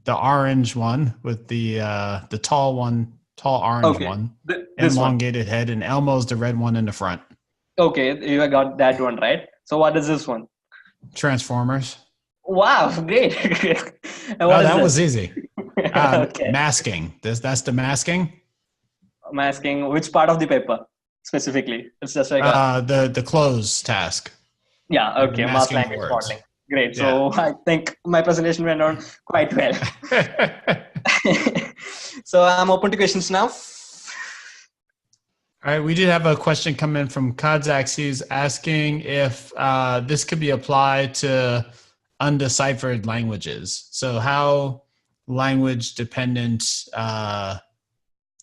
orange one with the tall orange one, elongated head, and Elmo's the red one in the front. Okay, you got that one right. So what is this one? Transformers. Wow, great. That was easy. Okay. Masking. That's the masking. Masking. Which part of the paper specifically? It's just like the close task. Yeah. Okay. Mass language modeling. Great. Yeah. So I think my presentation went on quite well. So I'm open to questions now. All right, we did have a question come in from Kazakh. He's asking if this could be applied to undeciphered languages. So how language dependent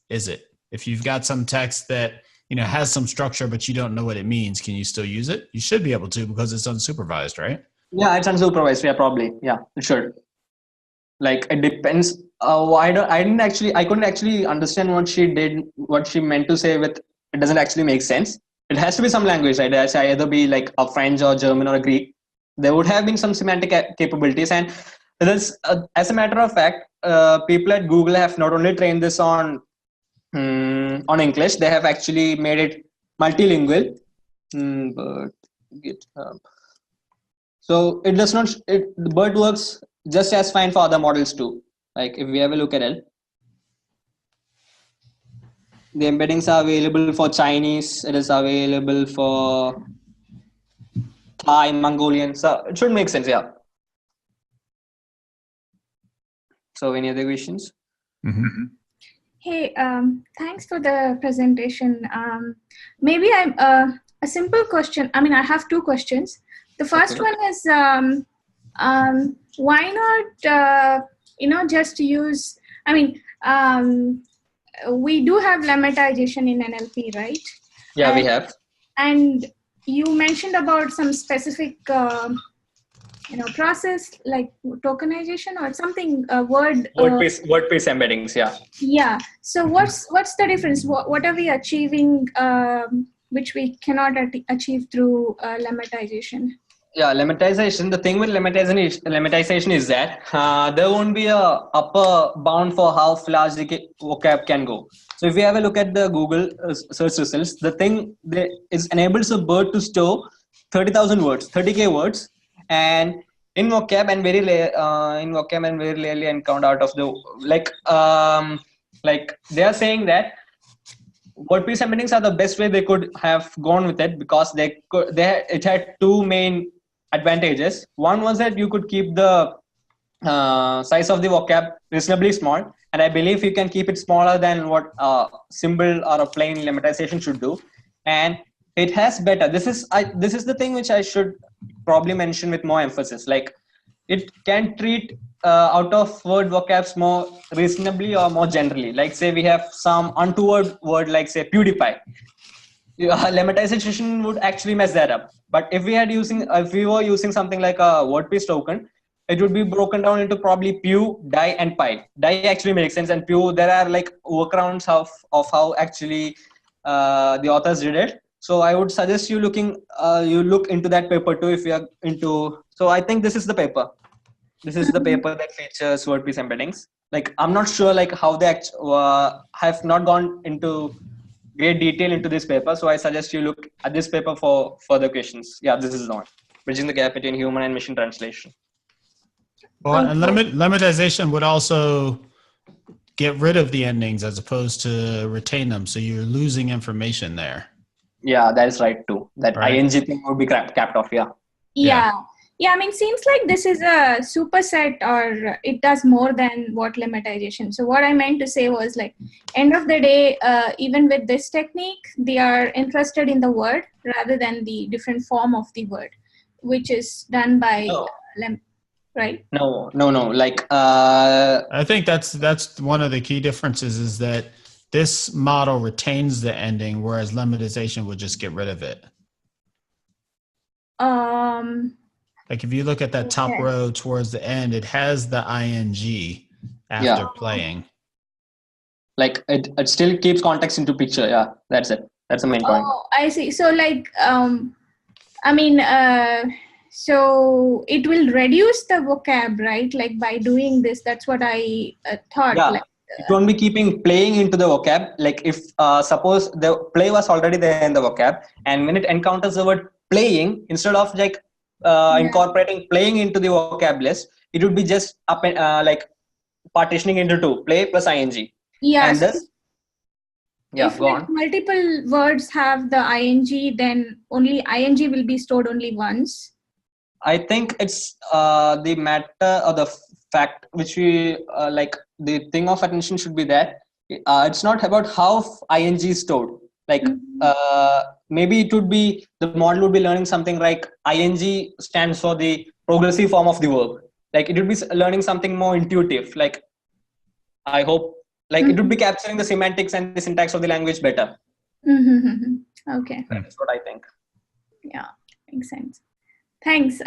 is it? If you've got some text that has some structure, but you don't know what it means, can you still use it? You should be able to because it's unsupervised, right? Yeah, it's unsupervised. Yeah, probably. Yeah, it should. Like it depends. I couldn't actually understand what she meant to say with. It doesn't actually make sense. It has to be some language, right? It has to either be like a French or German or a Greek. There would have been some semantic capabilities, and this, as a matter of fact, people at Google have not only trained this on English, they have actually made it multilingual. But GitHub. So it does not. The BERT works just as fine for other models too. Like if we have a look at it. The embeddings are available for Chinese. It is available for Thai, Mongolian. So it should make sense, yeah. So any other questions? Mm-hmm. Hey, thanks for the presentation. Maybe a simple question. I mean, I have two questions. The first one is, why not, just use, we do have lemmatization in NLP, right? Yeah, we have. And you mentioned about some specific, process like tokenization or something. Word-based embeddings, yeah. Yeah. So what's the difference? What are we achieving, which we cannot achieve through lemmatization? Yeah, lemmatization. The thing with lemmatization is that there won't be a upper bound for how large the vocab can go. So if we have a look at the Google search results, the thing is enables a BERT to store 30,000 words, 30K words, and in vocab and very rarely encounter out of the like they are saying that WordPress embeddings are the best way they could have gone with it because it had two main advantages. One was that you could keep the size of the vocab reasonably small, and I believe you can keep it smaller than what a symbol or a plain lemmatization should do. And it has better. This is the thing which I should probably mention with more emphasis. Like it can treat out of word vocabs more reasonably or more generally. Like say we have some untoward word like say PewDiePie. Lemmatization would actually mess that up. But if we were using something like a WordPress token, it would be broken down into probably Pew, Die, and Pi. Die actually makes sense, and Pew, there are like workarounds of how actually the authors did it. So I would suggest you look into that paper too if you are into. So I think this is the paper. This is the paper that features WordPress embeddings. Like I'm not sure like how they have not gone into great detail into this paper. So I suggest you look at this paper for further questions. Yeah, this is the one. Bridging the gap between human and machine translation. Well, and lemmatization would also get rid of the endings as opposed to retain them. So you're losing information there. Yeah, that is right too. That right. ing thing would be capped off. Yeah. Yeah, I mean, seems like this is a superset or it does more than what lemmatization. So what I meant to say was like, end of the day, even with this technique, they are interested in the word rather than the different form of the word, which is done by right? No. Like, I think that's one of the key differences is that this model retains the ending, whereas lemmatization would just get rid of it. Like if you look at that top row towards the end, it has the ing after playing. Like it still keeps context into picture. Yeah, that's it. That's the main point. Oh, I see. So like, so it will reduce the vocab, right? Like by doing this, that's what I thought. Yeah. Like, it won't be keeping playing into the vocab. Like if suppose the play was already there in the vocab, and when it encounters the word playing, instead of like incorporating playing into the vocab list, it would be just like partitioning into two, play plus ing. Yeah. And this, if like multiple words have the ing, then only ing will be stored only once. I think it's the matter or the fact which we like the thing of attention should be that it's not about how ing is stored. Like maybe it would be the model would be learning something like ing stands for the progressive form of the verb. Like it would be learning something more intuitive. Like I hope like it would be capturing the semantics and the syntax of the language better. Okay, that's what I think. Yeah, makes sense. Thanks.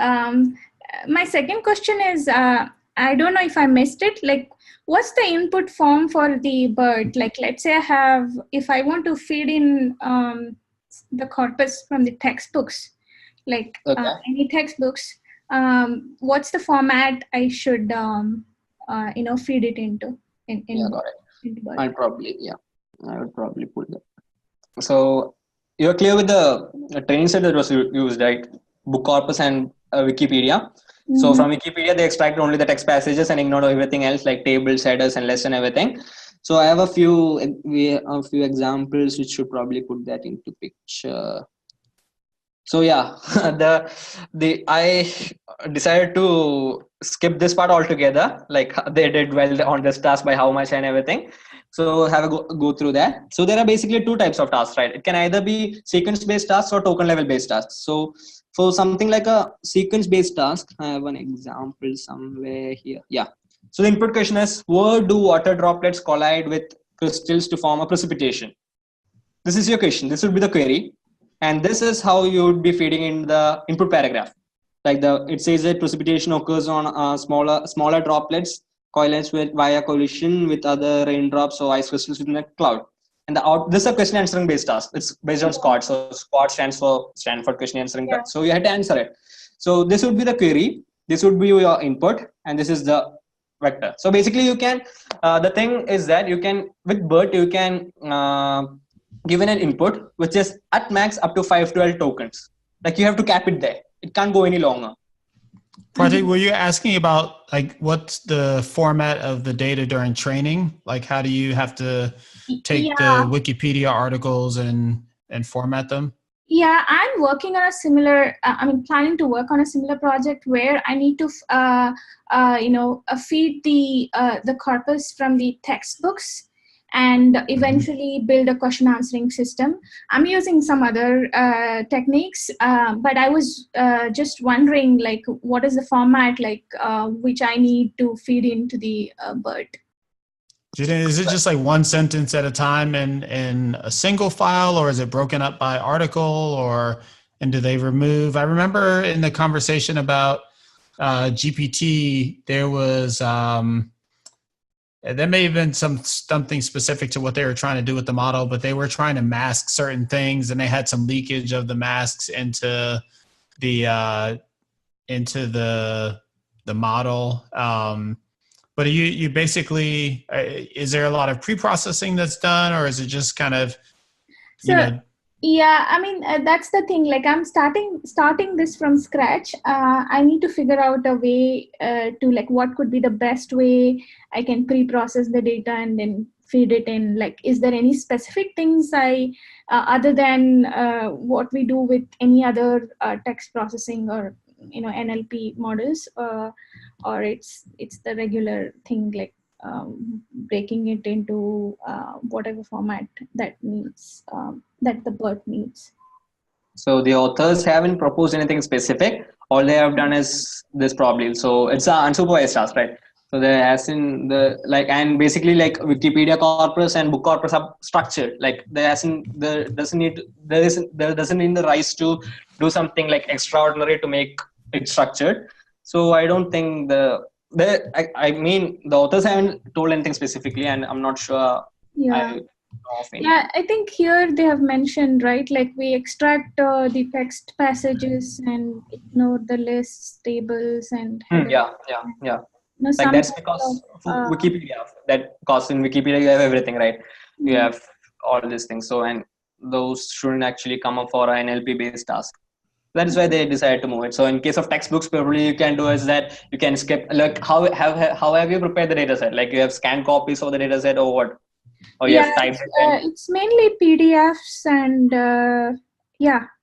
My second question is, I don't know if I missed it. Like, what's the input form for the BERT? Like, let's say if I want to feed in the corpus from the textbooks, like any textbooks, what's the format I should, feed it into? Got it. I would probably put that. So you're clear with the training set that was used, right? Book corpus and Wikipedia. So from Wikipedia, they extracted only the text passages and ignored everything else like tables, headers, and lists and everything. So I have a few examples which should probably put that into picture. So yeah, I decided to skip this part altogether. Like they did well on this task by how much and everything. So have a go through that. So there are basically two types of tasks, right? It can either be sequence-based tasks or token-level-based tasks. So for something like a sequence-based task, I have an example somewhere here. Yeah. So the input question is, where do water droplets collide with crystals to form a precipitation? This is your question. This would be the query. And this is how you would be feeding in the input paragraph. Like it says that precipitation occurs on smaller droplets coalesce via collision with other raindrops or ice crystals within a cloud. And this is a question answering based task. It's based on SQUAD. So SQUAD stands for Stanford Question Answering. Yeah. So you had to answer it. So this would be the query. This would be your input, and this is the vector. So basically, you can. The thing is that you can with BERT you can given an input which is at max up to 512 tokens. Like you have to cap it there. It can't go any longer. Pratik, were you asking about like what's the format of the data during training? Like how do you have to take the Wikipedia articles and format them? Yeah, I'm working on a similar, planning to work on a similar project where I need to, feed the corpus from the textbooks and eventually build a question answering system. I'm using some other techniques, but I was just wondering, like, what is the format, like, which I need to feed into the BERT? Jidin, is it just like one sentence at a time in a single file, or is it broken up by article, and do they remove? I remember in the conversation about GPT, there was, there may have been something specific to what they were trying to do with the model, but they were trying to mask certain things, and they had some leakage of the masks into the model. But you basically, is there a lot of pre-processing that's done, or is it just kind of, Yeah, I mean, that's the thing. Like I'm starting this from scratch. I need to figure out a way to like what could be the best way I can pre-process the data and then feed it in. Like, is there any specific things other than what we do with any other text processing or NLP models, or it's the regular thing, like breaking it into whatever format that needs that the BERT needs. So the authors haven't proposed anything specific. All they have done is this probably. So it's an unsupervised task, right? So they're asking and basically like Wikipedia corpus and book corpus are structured. Like there doesn't need the rights to do something like extraordinary to make it structured. So I don't think the authors haven't told anything specifically, and I'm not sure. Yeah. I think here they have mentioned, right, like we extract the text passages and ignore the lists, tables, and yeah. Like that's because Wikipedia, because in Wikipedia you have everything, right? You have all these things. So, and those shouldn't actually come up for an NLP based task. That is why they decided to move it. So in case of textbooks, probably you can do is that you can skip, like how have you prepared the data set? Like you have scanned copies of the data set or what? Or you have typed it in? It's mainly PDFs and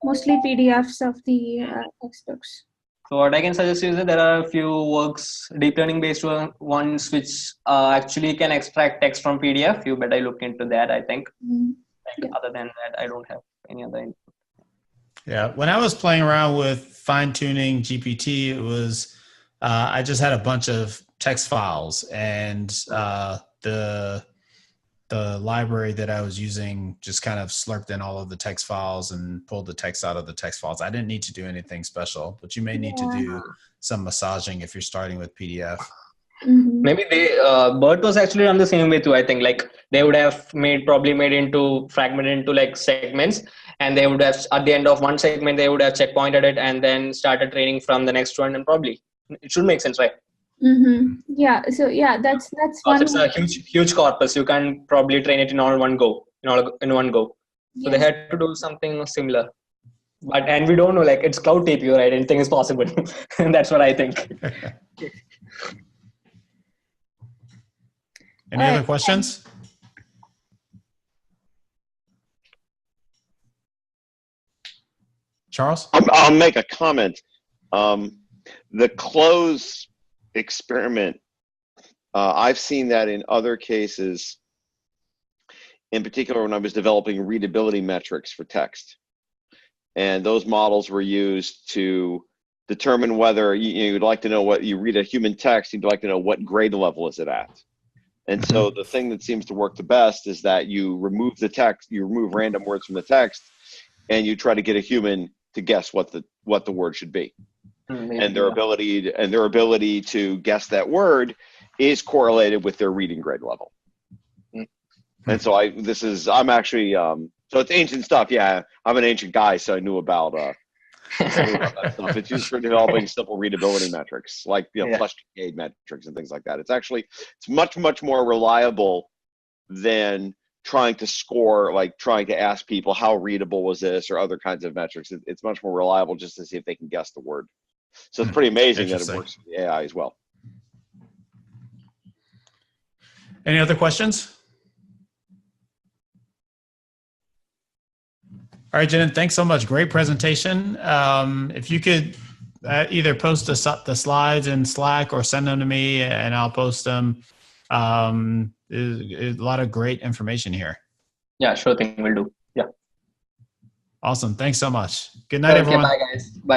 mostly PDFs of the textbooks. So what I can suggest is that there are a few works, deep learning based ones, which actually can extract text from PDF. You better look into that, I think. Like, other than that, I don't have any other input. Yeah, when I was playing around with fine-tuning GPT, it was, I just had a bunch of text files, and the library that I was using just kind of slurped in all of the text files and pulled the text out of the text files. I didn't need to do anything special, but you may need to do some massaging if you're starting with PDF. Maybe BERT was actually done the same way too. I think like they would have fragmented into like segments, and they would have at the end of one segment they would have checkpointed it and then started training from the next one, and probably it should make sense, right? Yeah. So yeah, that's one. It's a huge corpus. You can probably train it in one go. So they had to do something similar. And we don't know, like it's cloud TPU, right? Anything is possible. That's what I think. Any other questions? Charles? I'll make a comment. The close experiment, I've seen that in other cases, in particular when I was developing readability metrics for text. And those models were used to determine whether you'd like to know what you read a human text, you'd like to know what grade level is it at. And so the thing that seems to work the best is that you remove the text, you remove random words from the text, and you try to get a human to guess what the word should be. And their ability to guess that word is correlated with their reading grade level. And so I'm actually so it's ancient stuff. Yeah, I'm an ancient guy, so I knew about that stuff. It's used for developing simple readability metrics, like cluster gauge metrics and things like that. It's much more reliable than trying to score, like trying to ask people how readable was this or other kinds of metrics. It's much more reliable just to see if they can guess the word. So it's pretty amazing that it works with the AI as well. Any other questions? All right, Jidin, thanks so much. Great presentation. If you could either post the slides in Slack or send them to me and I'll post them. A lot of great information here. Yeah, sure thing. We'll do. Yeah. Awesome. Thanks so much. Good night, everyone. Bye, guys. Bye.